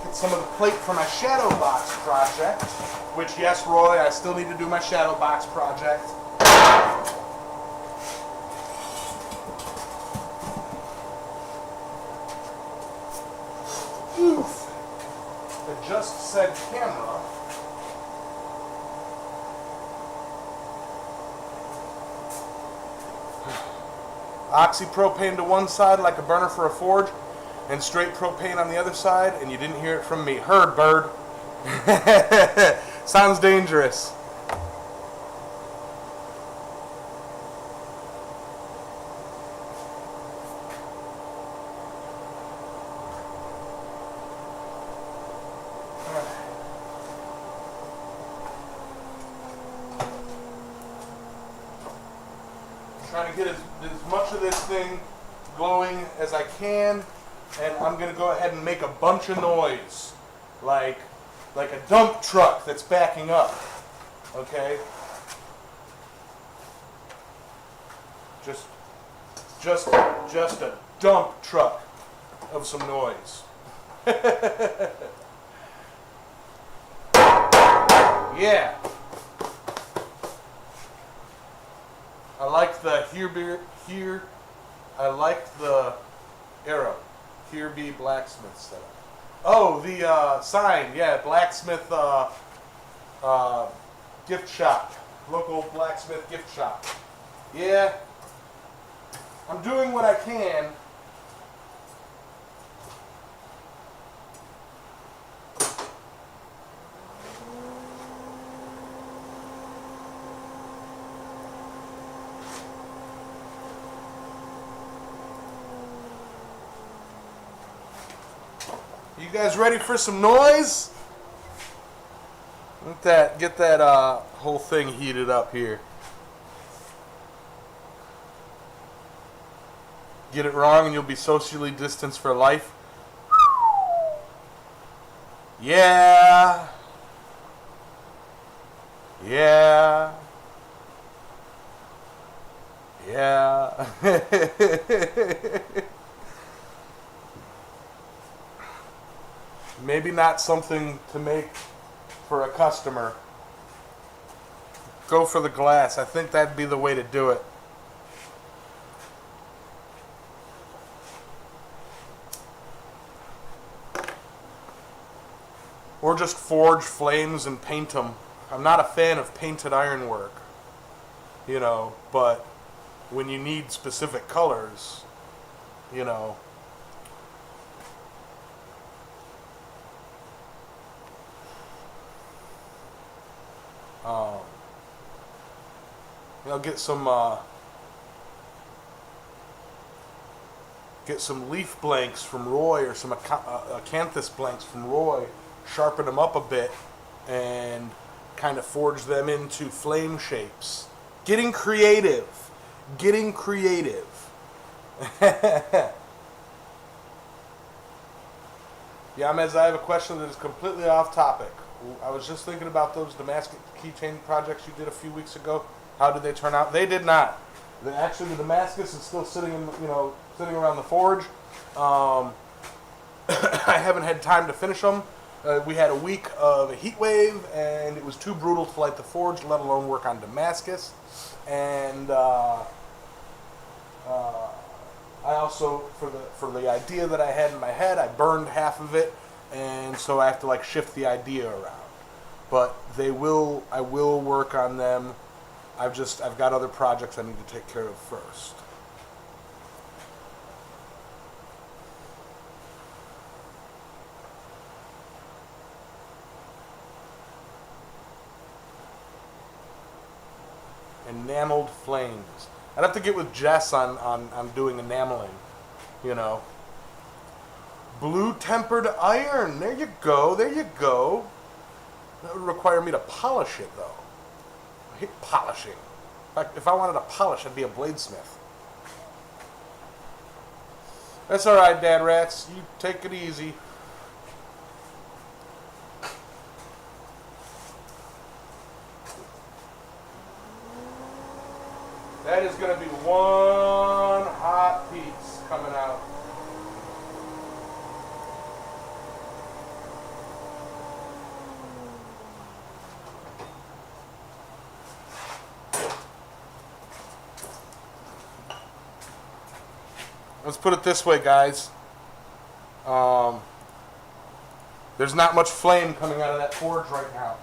S1: Get some of the plate for my shadow box project. Which, yes, Roy, I still need to do my shadow box project. Oof. Adjust said camera. Oxypropane to one side like a burner for a forge, and straight propane on the other side, and you didn't hear it from me. Heard, bird. Sounds dangerous. Trying to get as much of this thing glowing as I can, and I'm going to go ahead and make a bunch of noise, like a dump truck that's backing up, okay? Just a dump truck of some noise. Yeah. I like the here. I like the arrow. Here be blacksmith setup. Oh, the sign. Yeah, blacksmith gift shop. Local blacksmith gift shop. Yeah. I'm doing what I can. You guys ready for some noise? Get that whole thing heated up here. Get it wrong and you'll be socially distanced for life. Yeah. Yeah. Yeah. Maybe not something to make for a customer. Go for the glass. I think that'd be the way to do it. Or just forge flames and paint them. I'm not a fan of painted ironwork, you know, but when you need specific colors, you know. I'll get some leaf blanks from Roy, or some acanthus blanks from Roy, sharpen them up a bit, and kind of forge them into flame shapes. Getting creative. Getting creative. Yamez, I have a question that is completely off topic. I was just thinking about those Damascus keychain projects you did a few weeks ago. How did they turn out? They did not. Actually, the Damascus is still sitting around the forge. I haven't had time to finish them. We had a week of a heat wave, and it was too brutal to light the forge, let alone work on Damascus. And I also, for the idea that I had in my head, I burned half of it, and so I have to shift the idea around. But I will work on them. I've got other projects I need to take care of first. Enameled flames. I'd have to get with Jess on doing enameling, you know. Blue tempered iron. There you go. There you go. That would require me to polish it, though. I hate polishing. In fact, if I wanted to polish, I'd be a bladesmith. That's all right, Dad Rats. You take it easy. That is going to be one hot piece coming out. Let's put it this way, guys. There's not much flame coming out of that forge right now.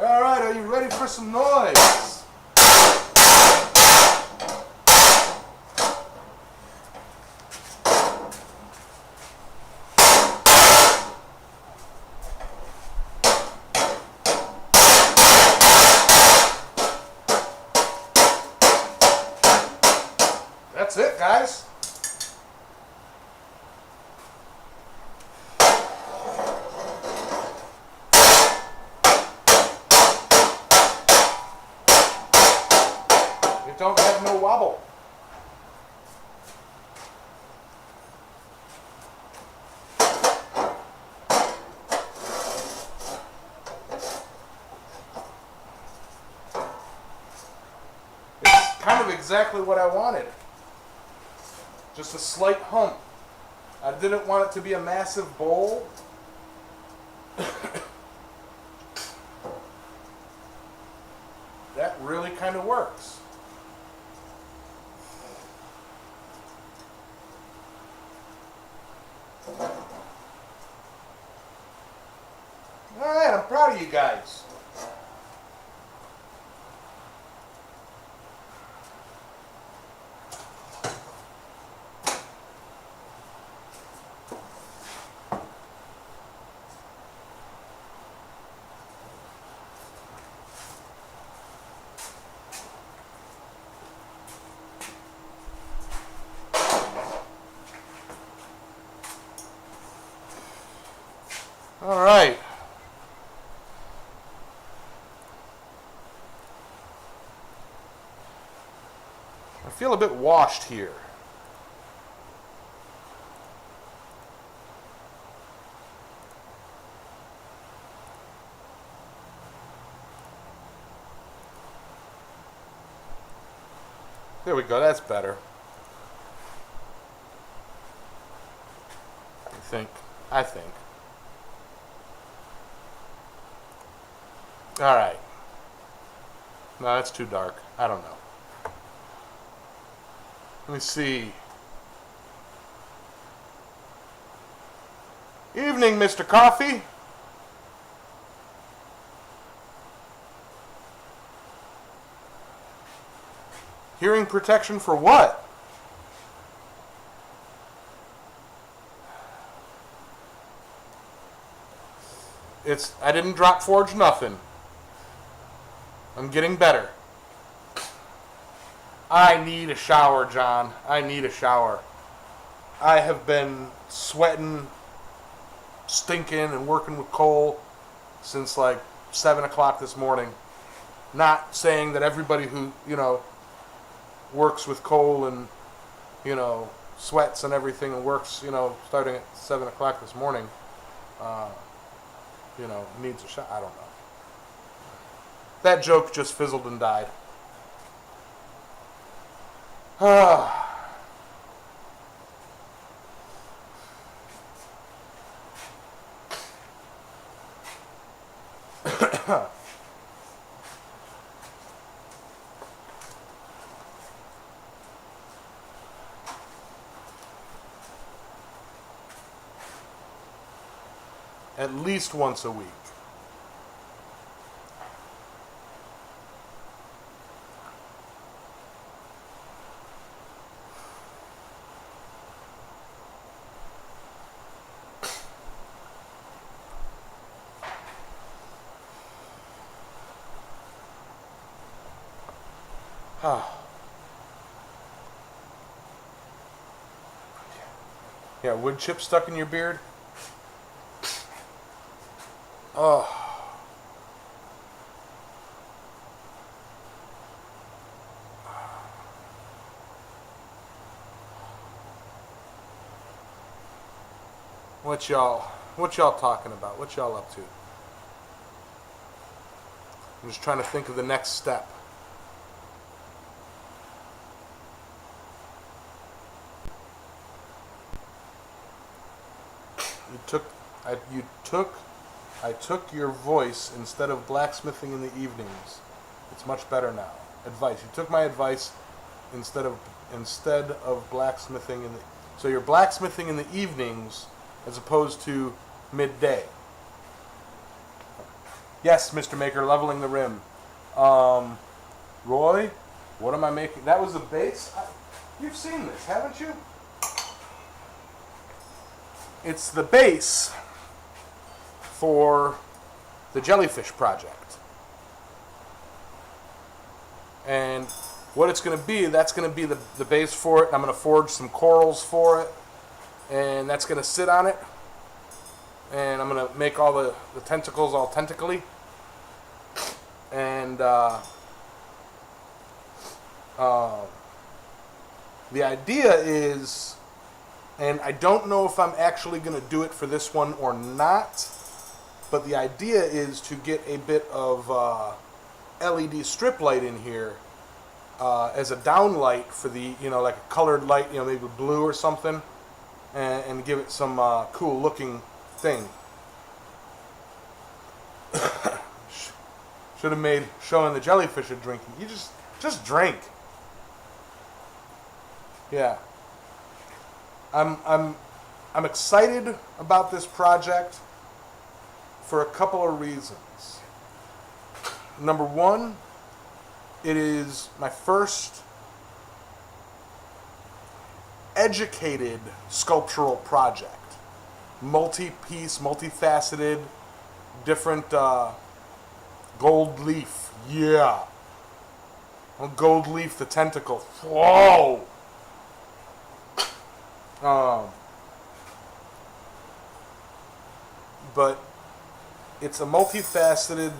S1: All right, are you ready for some noise? That's it, guys. It don't have no wobble. It's kind of exactly what I wanted. Just a slight hump. I didn't want it to be a massive bowl. That really kind of works. Alright, I'm proud of you guys. All right. I feel a bit washed here. There we go, that's better. I think. Alright. No, that's too dark. I don't know. Let me see. Evening, Mr. Coffee. Hearing protection for what? I didn't drop Forge nothing. I'm getting better. I need a shower, John. I need a shower. I have been sweating, stinking, and working with coal since like 7 o'clock this morning. Not saying that everybody who, works with coal and, sweats and everything and works, starting at 7 o'clock this morning, needs a shot. I don't know. That joke just fizzled and died. At least once a week. Yeah, wood chip stuck in your beard? Oh. What y'all talking about? What y'all up to? I'm just trying to think of the next step. You took I took your voice instead of blacksmithing in the evenings. It's much better now. Advice. You took my advice instead of blacksmithing in the. So you're blacksmithing in the evenings as opposed to midday. Yes, Mr. Maker, leveling the rim. Roy, what am I making? That was the base? You've seen this, haven't you? It's the base for the jellyfish project. And what it's going to be, that's going to be the base for it. I'm going to forge some corals for it. And that's going to sit on it. And I'm going to make all the tentacles all tentacly. And the idea is, and I don't know if I'm actually going to do it for this one or not, but the idea is to get a bit of LED strip light in here as a downlight for the, like a colored light, maybe blue or something, and give it some cool looking thing. Should have made showing the jellyfish a drinking. You just drink. Yeah. I'm excited about this project for a couple of reasons. Number one, it is my first educated sculptural project. Multi-piece, multifaceted, different gold leaf. Yeah. Gold leaf the tentacle. Whoa! But it's a multifaceted,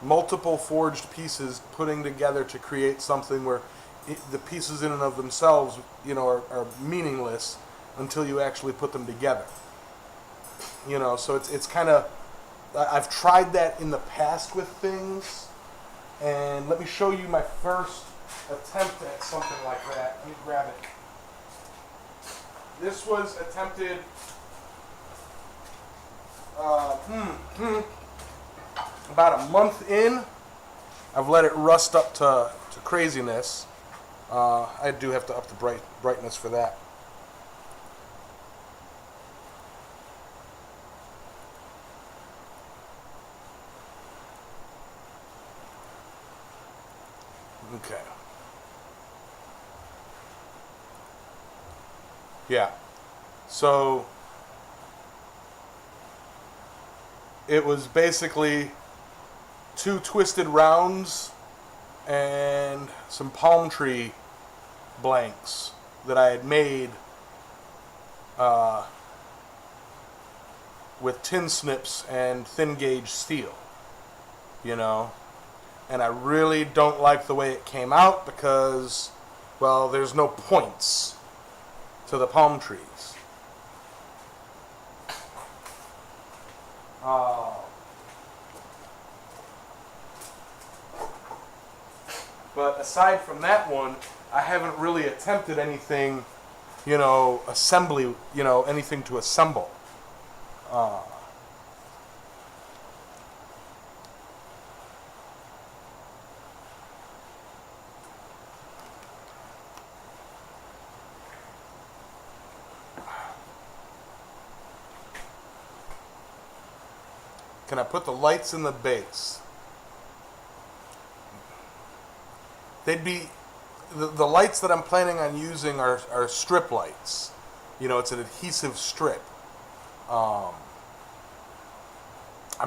S1: multiple forged pieces putting together to create something where the pieces in and of themselves, are meaningless until you actually put them together. So it's kind of, I've tried that in the past with things, and let me show you my first attempt at something like that. Let me grab it. This was attempted about a month in. I've let it rust up to craziness. I do have to up the brightness for that. Okay. Yeah. So it was basically 2 twisted rounds and some palm tree blanks that I had made with tin snips and thin gauge steel, and I really don't like the way it came out because, well, there's no points to the palm trees. But aside from that one, I haven't really attempted anything, assembly, anything to assemble. Can I put the lights in the base? They'd be, the lights that I'm planning on using are strip lights. It's an adhesive strip. I'm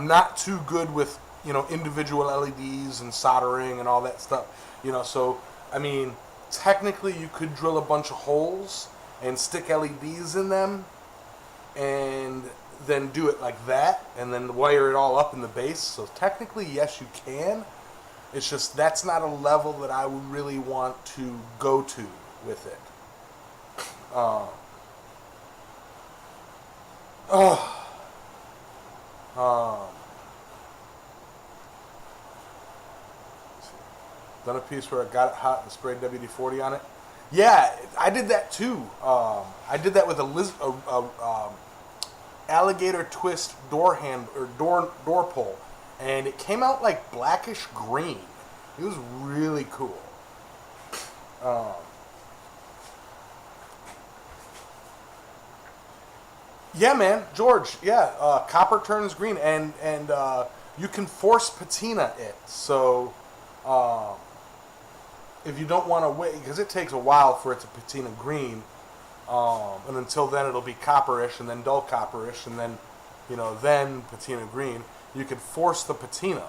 S1: not too good with, individual LEDs and soldering and all that stuff. So, technically you could drill a bunch of holes and stick LEDs in them and then do it like that and then wire it all up in the base. So technically, yes, you can. It's just that's not a level that I would really want to go to with it. Done a piece where I got it hot and sprayed WD-40 on it. Yeah, I did that too. I did that with alligator twist door hand or door pull, and it came out like blackish green. It was really cool. Yeah, man, George. Yeah, copper turns green, and you can force patina it. So if you don't want to wait, because it takes a while for it to patina green, and until then it'll be copperish, and then dull copperish, and then then patina green. You can force the patina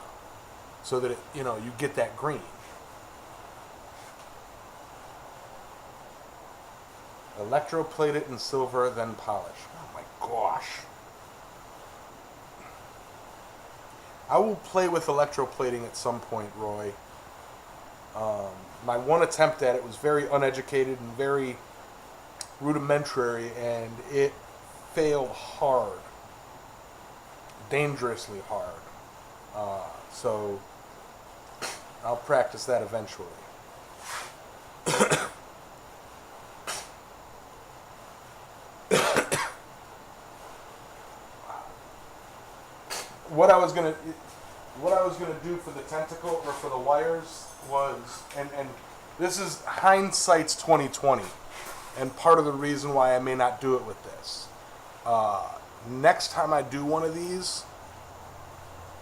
S1: so that you get that green. Electroplate it in silver, then polish. Oh my gosh. I will play with electroplating at some point, Roy. My one attempt at it was very uneducated and very rudimentary, and it failed hard. Dangerously hard. So I'll practice that eventually. What I was gonna do for the tentacle or for the wires was, and this is hindsight's 2020, and part of the reason why I may not do it with this. Next time I do one of these,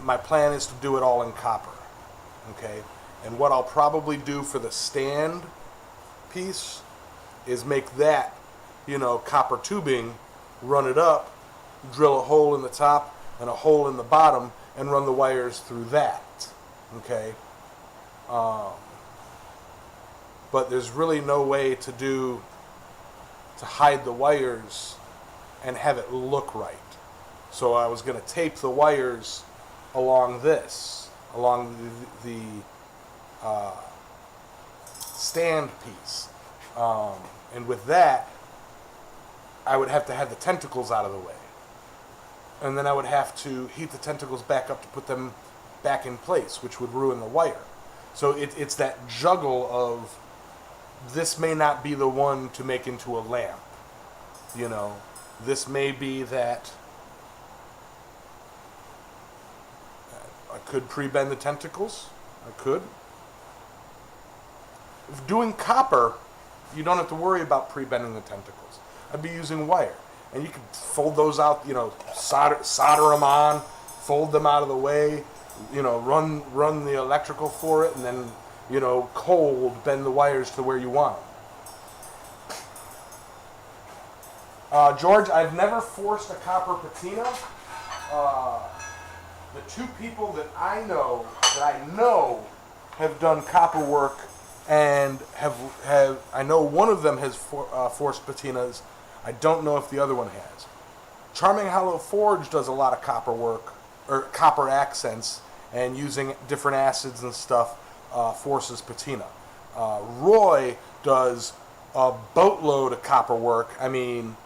S1: my plan is to do it all in copper. Okay, and what I'll probably do for the stand piece is make that, copper tubing, run it up, drill a hole in the top and a hole in the bottom, and run the wires through that. Okay. But there's really no way to hide the wires and have it look right. So I was going to tape the wires along the stand piece. And with that, I would have to have the tentacles out of the way. And then I would have to heat the tentacles back up to put them back in place, which would ruin the wire. So it's that juggle of, this may not be the one to make into a lamp. This may be that I could pre-bend the tentacles. I could. If doing copper, you don't have to worry about pre-bending the tentacles. I'd be using wire. And you can fold those out, solder them on, fold them out of the way, run the electrical for it, and then, cold bend the wires to where you want them. George, I've never forced a copper patina. The two people that I know have done copper work, and I know one of them has forced patinas. I don't know if the other one has. Charming Hollow Forge does a lot of copper work, or copper accents, and using different acids and stuff forces patina. Roy does a boatload of copper work. I mean,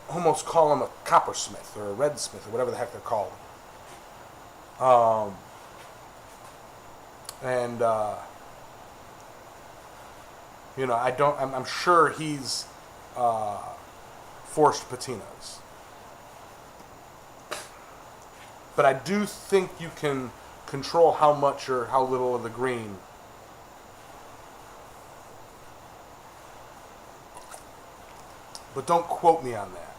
S1: almost call him a coppersmith or a redsmith or whatever the heck they're called. I'm sure he's forced patinas. But I do think you can control how much or how little of the green. But don't quote me on that.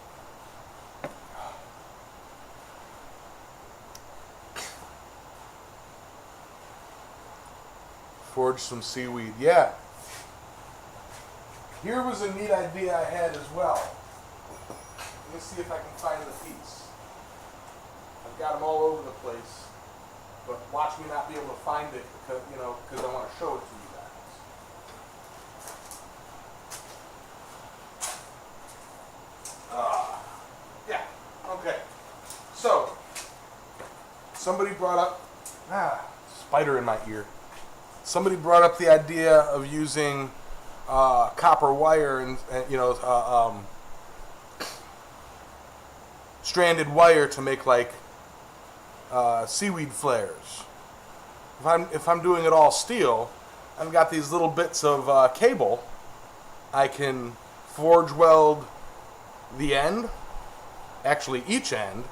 S1: Forge some seaweed. Yeah. Here was a neat idea I had as well. Let me see if I can find the piece. I've got them all over the place, but watch me not be able to find it because I want to show it to you guys. Yeah. Okay. So somebody brought up spider in my ear. Somebody brought up the idea of using copper wire and stranded wire to make like seaweed flares. If I'm doing it all steel, I've got these little bits of cable I can forge weld the end, actually each end,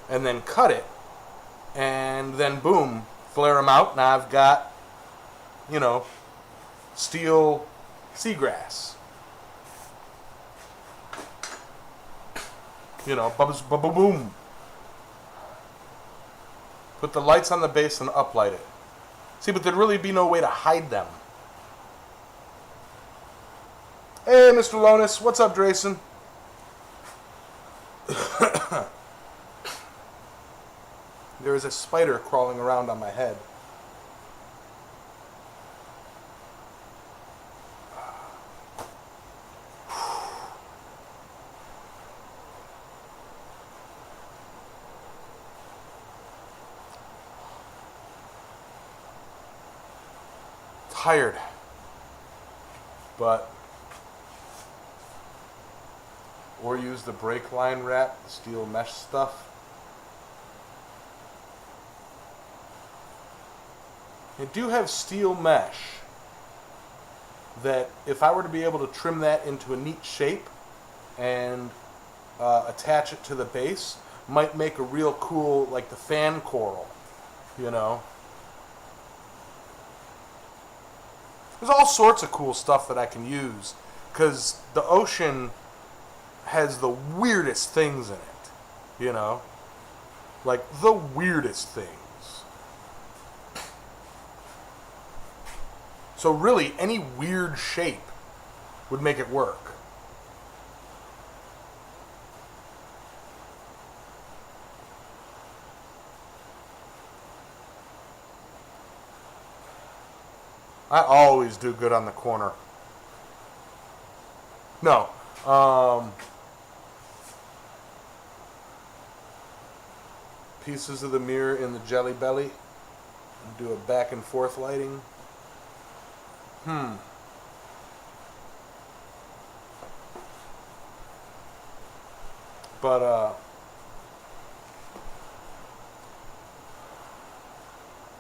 S1: and then cut it, and then boom, flare them out, and I've got, you know, steel seagrass. You know, boom. Put the lights on the base and uplight it. See, but there'd really be no way to hide them. Hey, Mr. Lonis, what's up, Drayson? There is a spider crawling around on my head. Tired, but or use the brake line wrap, the steel mesh stuff. I do have steel mesh that if I were to be able to trim that into a neat shape and attach it to the base, might make a real cool, like the fan coral, you know. There's all sorts of cool stuff that I can use because the ocean has the weirdest things in it, you know? Like the weirdest things. So really, any weird shape would make it work. I always do good on the corner. No. Pieces of the mirror in the jelly belly. Do a back and forth lighting. But,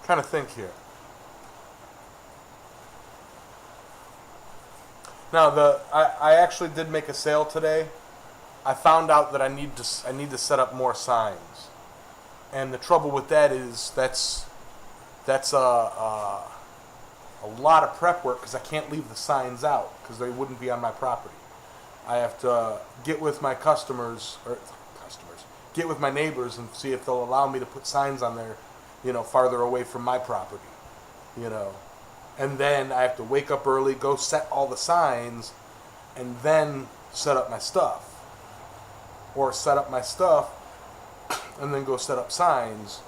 S1: kind of think here. Now, I actually did make a sale today. I found out that I need to set up more signs, and the trouble with that is that's a lot of prep work because I can't leave the signs out because they wouldn't be on my property. I have to get with my get with my neighbors and see if they'll allow me to put signs on there, you know, farther away from my property, you know. And then I have to wake up early, go set all the signs, and then set up my stuff. Or set up my stuff, and then go set up signs,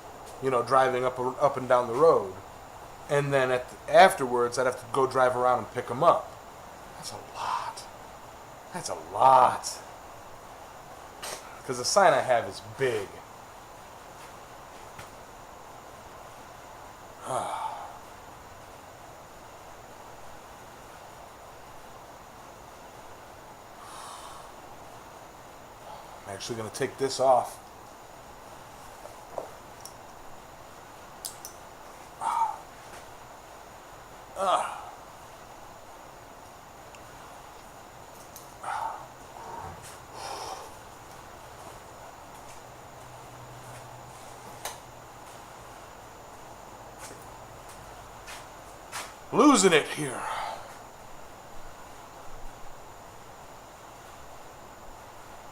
S1: you know, driving up and down the road. And then afterwards, I'd have to go drive around and pick them up. That's a lot. That's a lot. Because the sign I have is big. I'm actually going to take this off. Losing it here.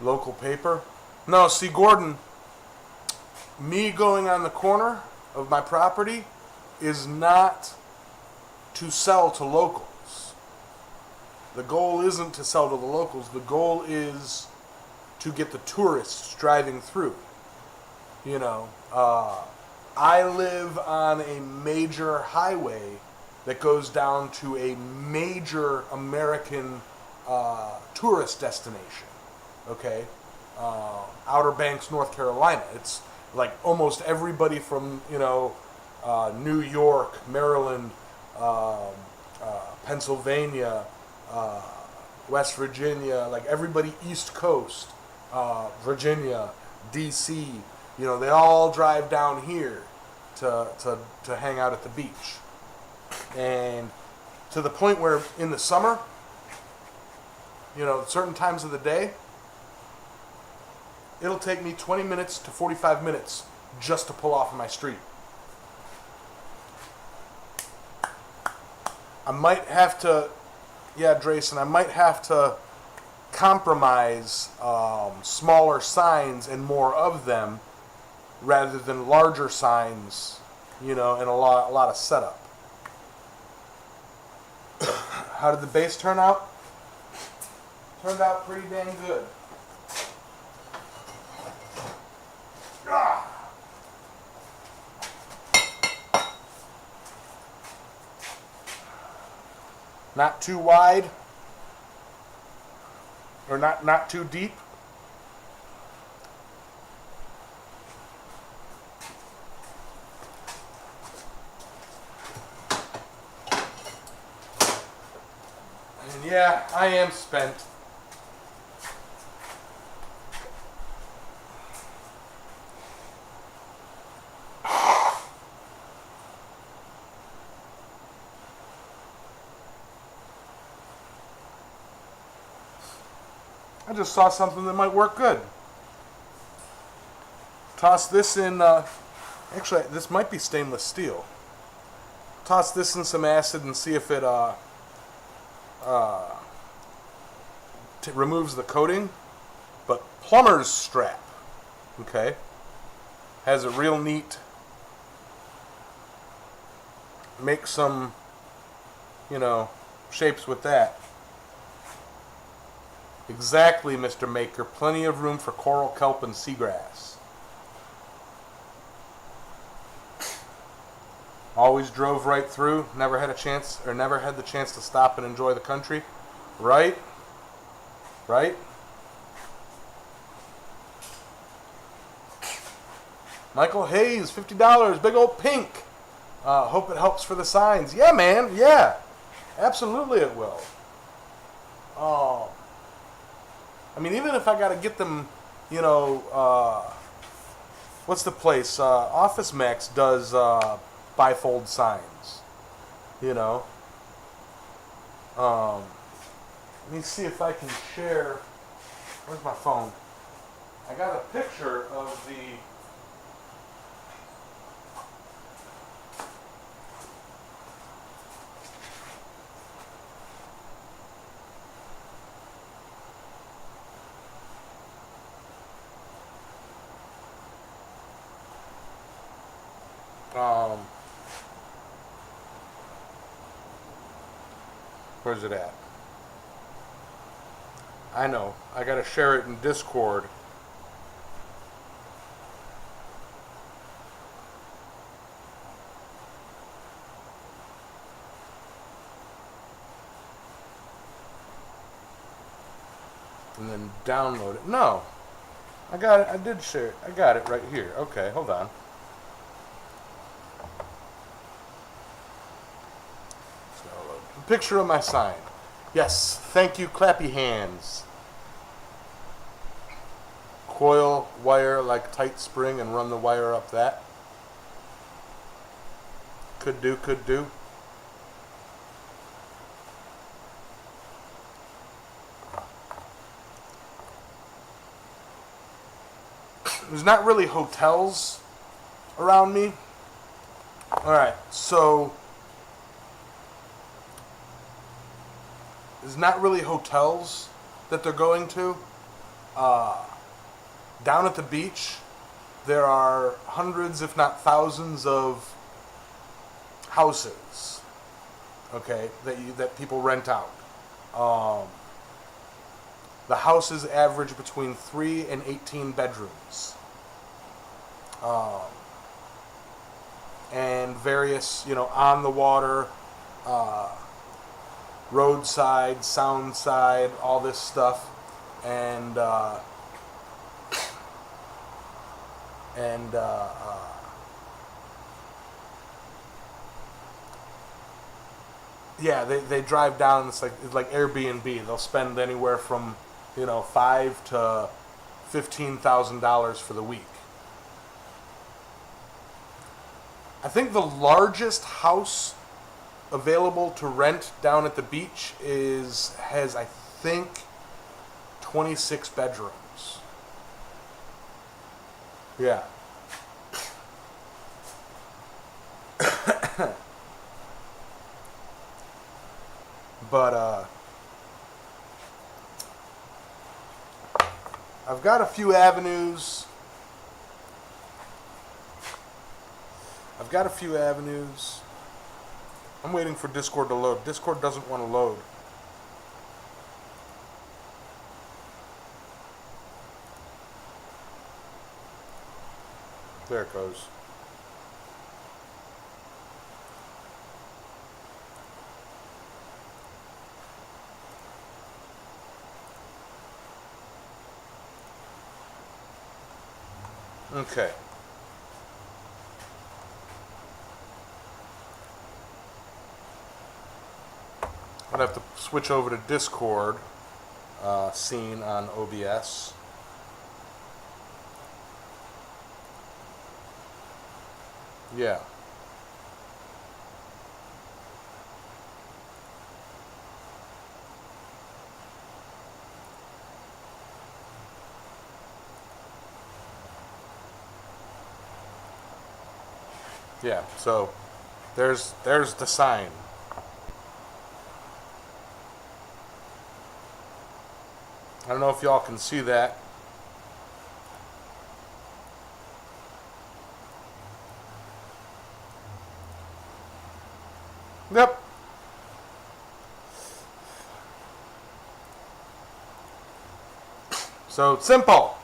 S1: Local paper? No, see, Gordon, me going on the corner of my property is not to sell to locals. The goal isn't to sell to the locals. The goal is to get the tourists driving through. You know, I live on a major highway that goes down to a major American tourist destination. Okay, Outer Banks, North Carolina. It's like almost everybody from, you know, New York, Maryland, Pennsylvania, West Virginia, like everybody East Coast, Virginia, DC, you know, they all drive down here to hang out at the beach. And to the point where in the summer, certain times of the day, it'll take me 20 minutes to 45 minutes just to pull off of my street. I might have to, Drayson, I might have to compromise smaller signs and more of them rather than larger signs, and a lot of setup. How did the bass turn out? Turned out pretty dang good. Not too wide, or not too deep. And yeah, I am spent. I just saw something that might work good. Toss this in, actually this might be stainless steel. Toss this in some acid and see if it removes the coating. But plumber's strap, okay, has a real neat, make some, shapes with that. Exactly, Mr. Maker. Plenty of room for coral, kelp, and seagrass. Always drove right through. Never had the chance to stop and enjoy the country. Right? Right? Michael Hayes, $50. Big old pink. Hope it helps for the signs. Yeah, man. Yeah. Absolutely it will. Even if I got to get them, what's the place? Office Max does bifold signs, Let me see if I can share. Where's my phone? I got a picture of the. Where's it at? I know. I gotta share it in Discord. And then download it. No. I got it. I did share it. I got it right here. Okay, hold on. Picture of my sign. Yes, thank you, clappy hands. Coil wire like tight spring and run the wire up that. Could do, could do. There's not really hotels around me. Alright, so there's not really hotels that they're going to. Down at the beach, there are hundreds, if not thousands, of houses, okay, that people rent out. The houses average between 3 and 18 bedrooms. And various, on the water, roadside, sound side, all this stuff, and yeah, they drive down. It's like Airbnb. They'll spend anywhere from $5,000 to $15,000 for the week. I think the largest house available to rent down at the beach has I think 26 bedrooms. Yeah. But I've got a few avenues. I'm waiting for Discord to load. Discord doesn't want to load. There it goes. Okay. I'm going to have to switch over to Discord scene on OBS. Yeah. Yeah, so there's the sign. I don't know if y'all can see that. Yep. So simple.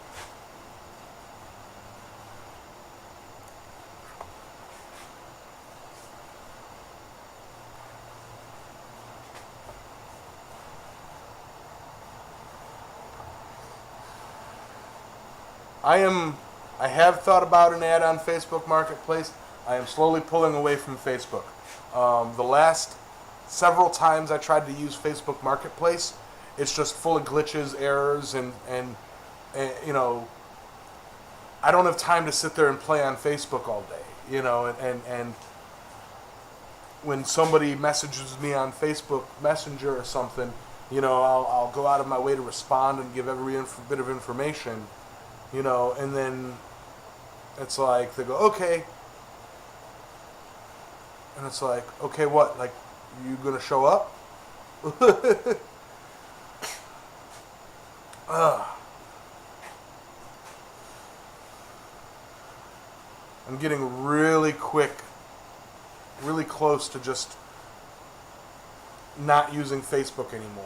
S1: I have thought about an ad on Facebook Marketplace. I am slowly pulling away from Facebook. The last several times I tried to use Facebook Marketplace, it's just full of glitches, errors, and you know, I don't have time to sit there and play on Facebook all day, you know, and when somebody messages me on Facebook Messenger or something, you know, I'll go out of my way to respond and give every bit of information, you know, and then it's like, they go, okay. And it's like, okay, what? Like, you gonna show up? I'm getting really close to just not using Facebook anymore.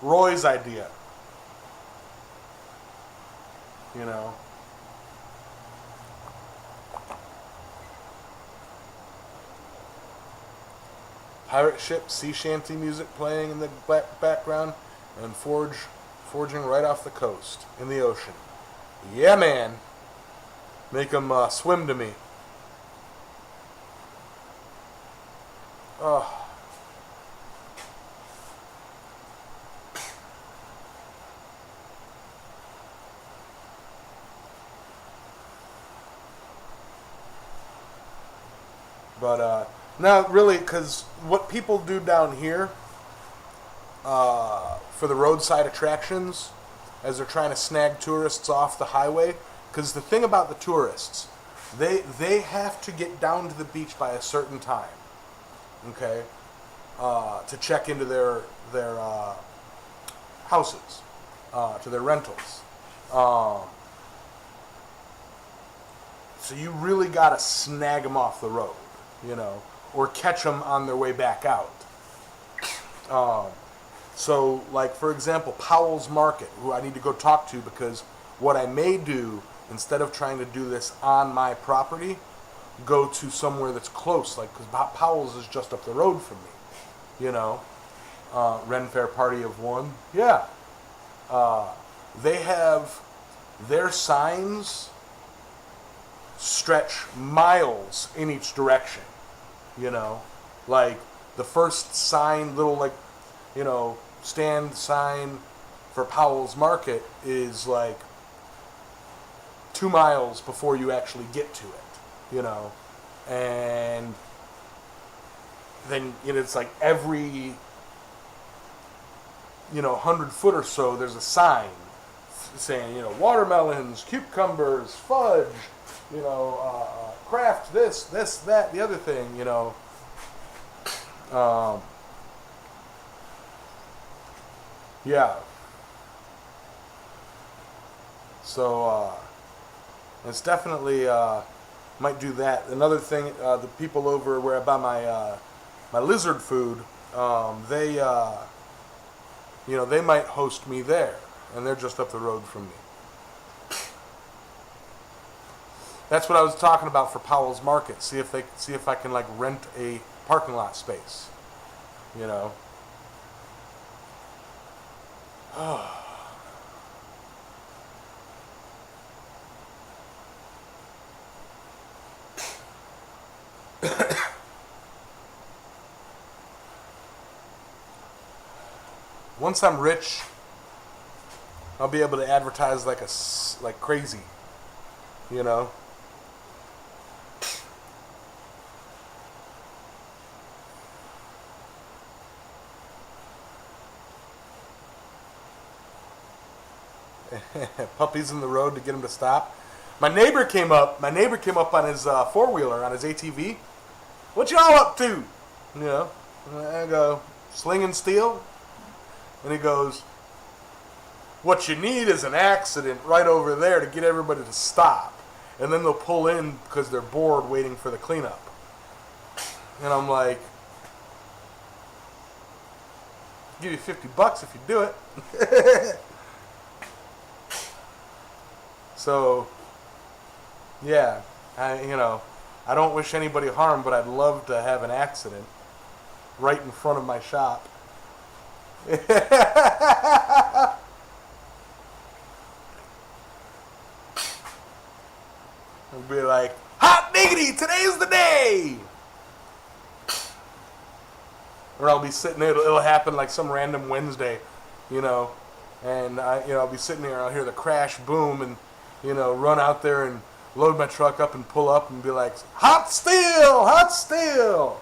S1: Roy's idea. You know. Pirate ship, sea shanty music playing in the background, and forging right off the coast in the ocean. Yeah, man. Make them swim to me. Oh. But no, really, because what people do down here for the roadside attractions, as they're trying to snag tourists off the highway, because the thing about the tourists, they have to get down to the beach by a certain time, okay, to check into their houses, to their rentals. So you really got to snag them off the road, you know, or catch them on their way back out. So, like, for example, Powell's Market, who I need to go talk to, because what I may do, instead of trying to do this on my property, go to somewhere that's close, like, because Powell's is just up the road from me, you know. Ren Fair Party of One. Yeah. They have their signs stretch miles in each direction, you know. Like, the first sign, little, like, you know, stand sign for Powell's Market is like 2 miles before you actually get to it, you know. And then it's like every 100 foot or so, there's a sign saying watermelons, cucumbers, fudge, craft this, that, the other thing, yeah. So it's definitely might do that. Another thing, the people over where I buy my lizard food, they they might host me there, and they're just up the road from me. That's what I was talking about for Powell's Market. See if I can like rent a parking lot space. Once I'm rich, I'll be able to advertise like crazy, Puppies in the road to get him to stop. My neighbor came up on his four-wheeler, on his ATV. What y'all up to? And I go, slinging steel. And he goes, what you need is an accident right over there to get everybody to stop. And then they'll pull in because they're bored waiting for the cleanup. And I'm like, I'll give you $50 if you do it. So, yeah, I don't wish anybody harm, but I'd love to have an accident right in front of my shop. I'd be like, hot diggity, today's the day! Or I'll be sitting there, it'll happen like some random Wednesday, and I'll be sitting there, I'll hear the crash boom, and run out there and load my truck up and pull up and be like, hot steel, hot steel.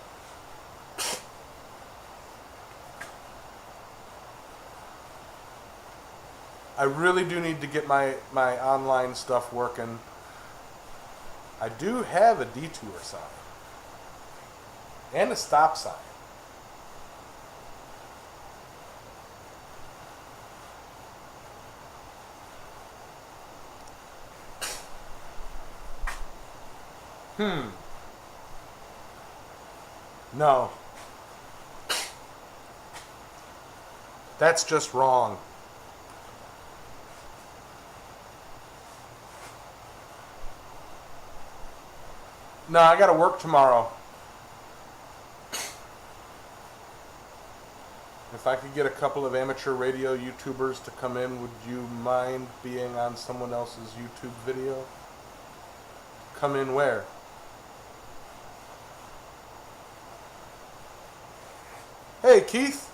S1: I really do need to get my online stuff working. I do have a detour sign and a stop sign. No. That's just wrong. No, I gotta work tomorrow. If I could get a couple of amateur radio YouTubers to come in, would you mind being on someone else's YouTube video? Come in where? Hey, Keith.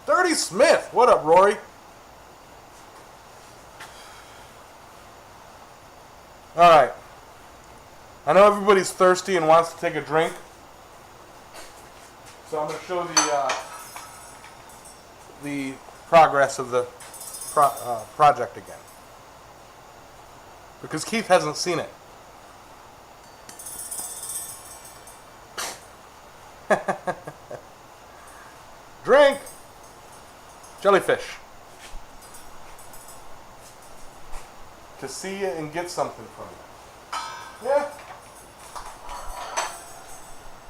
S1: Dirty Smith. What up, Rory? All right. I know everybody's thirsty and wants to take a drink. So I'm going to show the progress of the project again. Because Keith hasn't seen it. Drink! Jellyfish. To see you and get something from you. Yeah.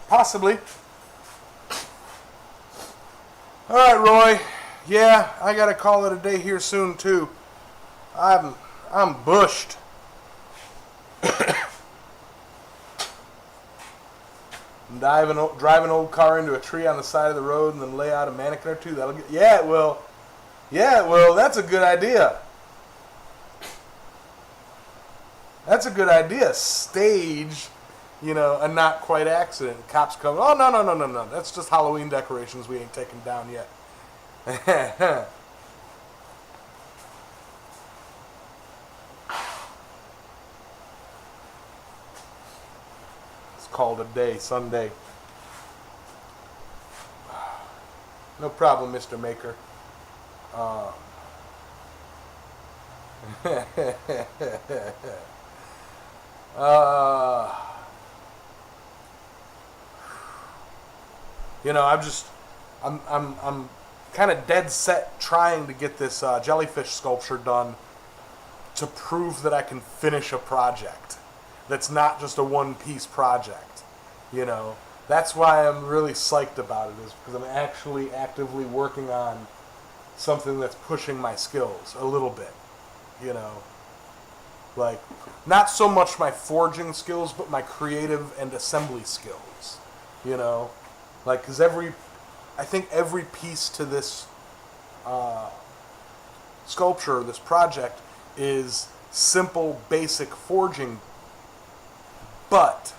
S1: Possibly. Alright, Roy. Yeah, I gotta call it a day here soon too. I'm bushed. Drive an old car into a tree on the side of the road and then lay out a mannequin or two. That'll get. Yeah, it will. Yeah, it will. That's a good idea. That's a good idea. Stage, a not quite accident. Cops come. Oh no. That's just Halloween decorations we ain't taken down yet. It's called a day, Sunday. No problem, Mr. Maker. Uh, uh, you know, I'm kind of dead set trying to get this jellyfish sculpture done to prove that I can finish a project that's not just a one-piece project. You know, that's why I'm really psyched about it, is because I'm actually actively working on something that's pushing my skills a little bit. You know, like not so much my forging skills, but my creative and assembly skills. You know, like because I think every piece to this sculpture, this project, is simple, basic forging, but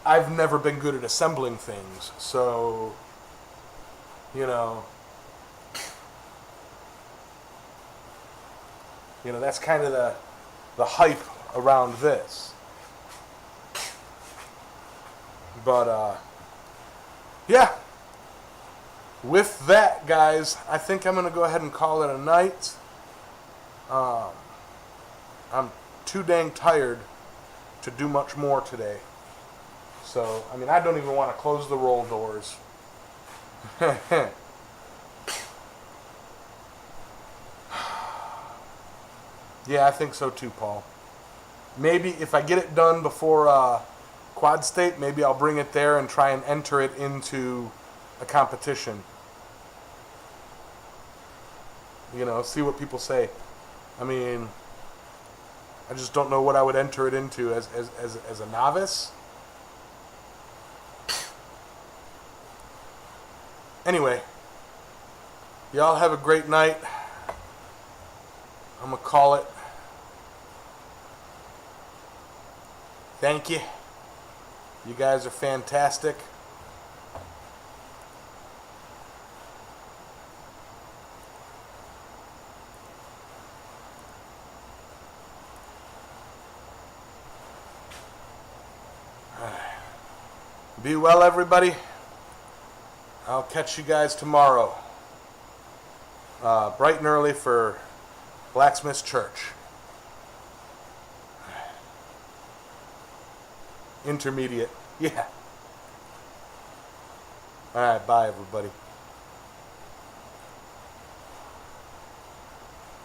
S1: I've never been good at assembling things, so, you know, that's kind of the hype around this. But, yeah. With that, guys, I think I'm going to go ahead and call it a night. I'm too dang tired to do much more today. So, I mean, I don't even want to close the roll doors. Yeah, I think so too, Paul. Maybe if I get it done before Quad State, maybe I'll bring it there and try and enter it into a competition. You know, see what people say. I mean, I just don't know what I would enter it into as a novice. Anyway, y'all have a great night. I'm going to call it. Thank you. You guys are fantastic. Be well, everybody. I'll catch you guys tomorrow. Bright and early for Blacksmith's Church. Intermediate. Yeah. All right, bye, everybody.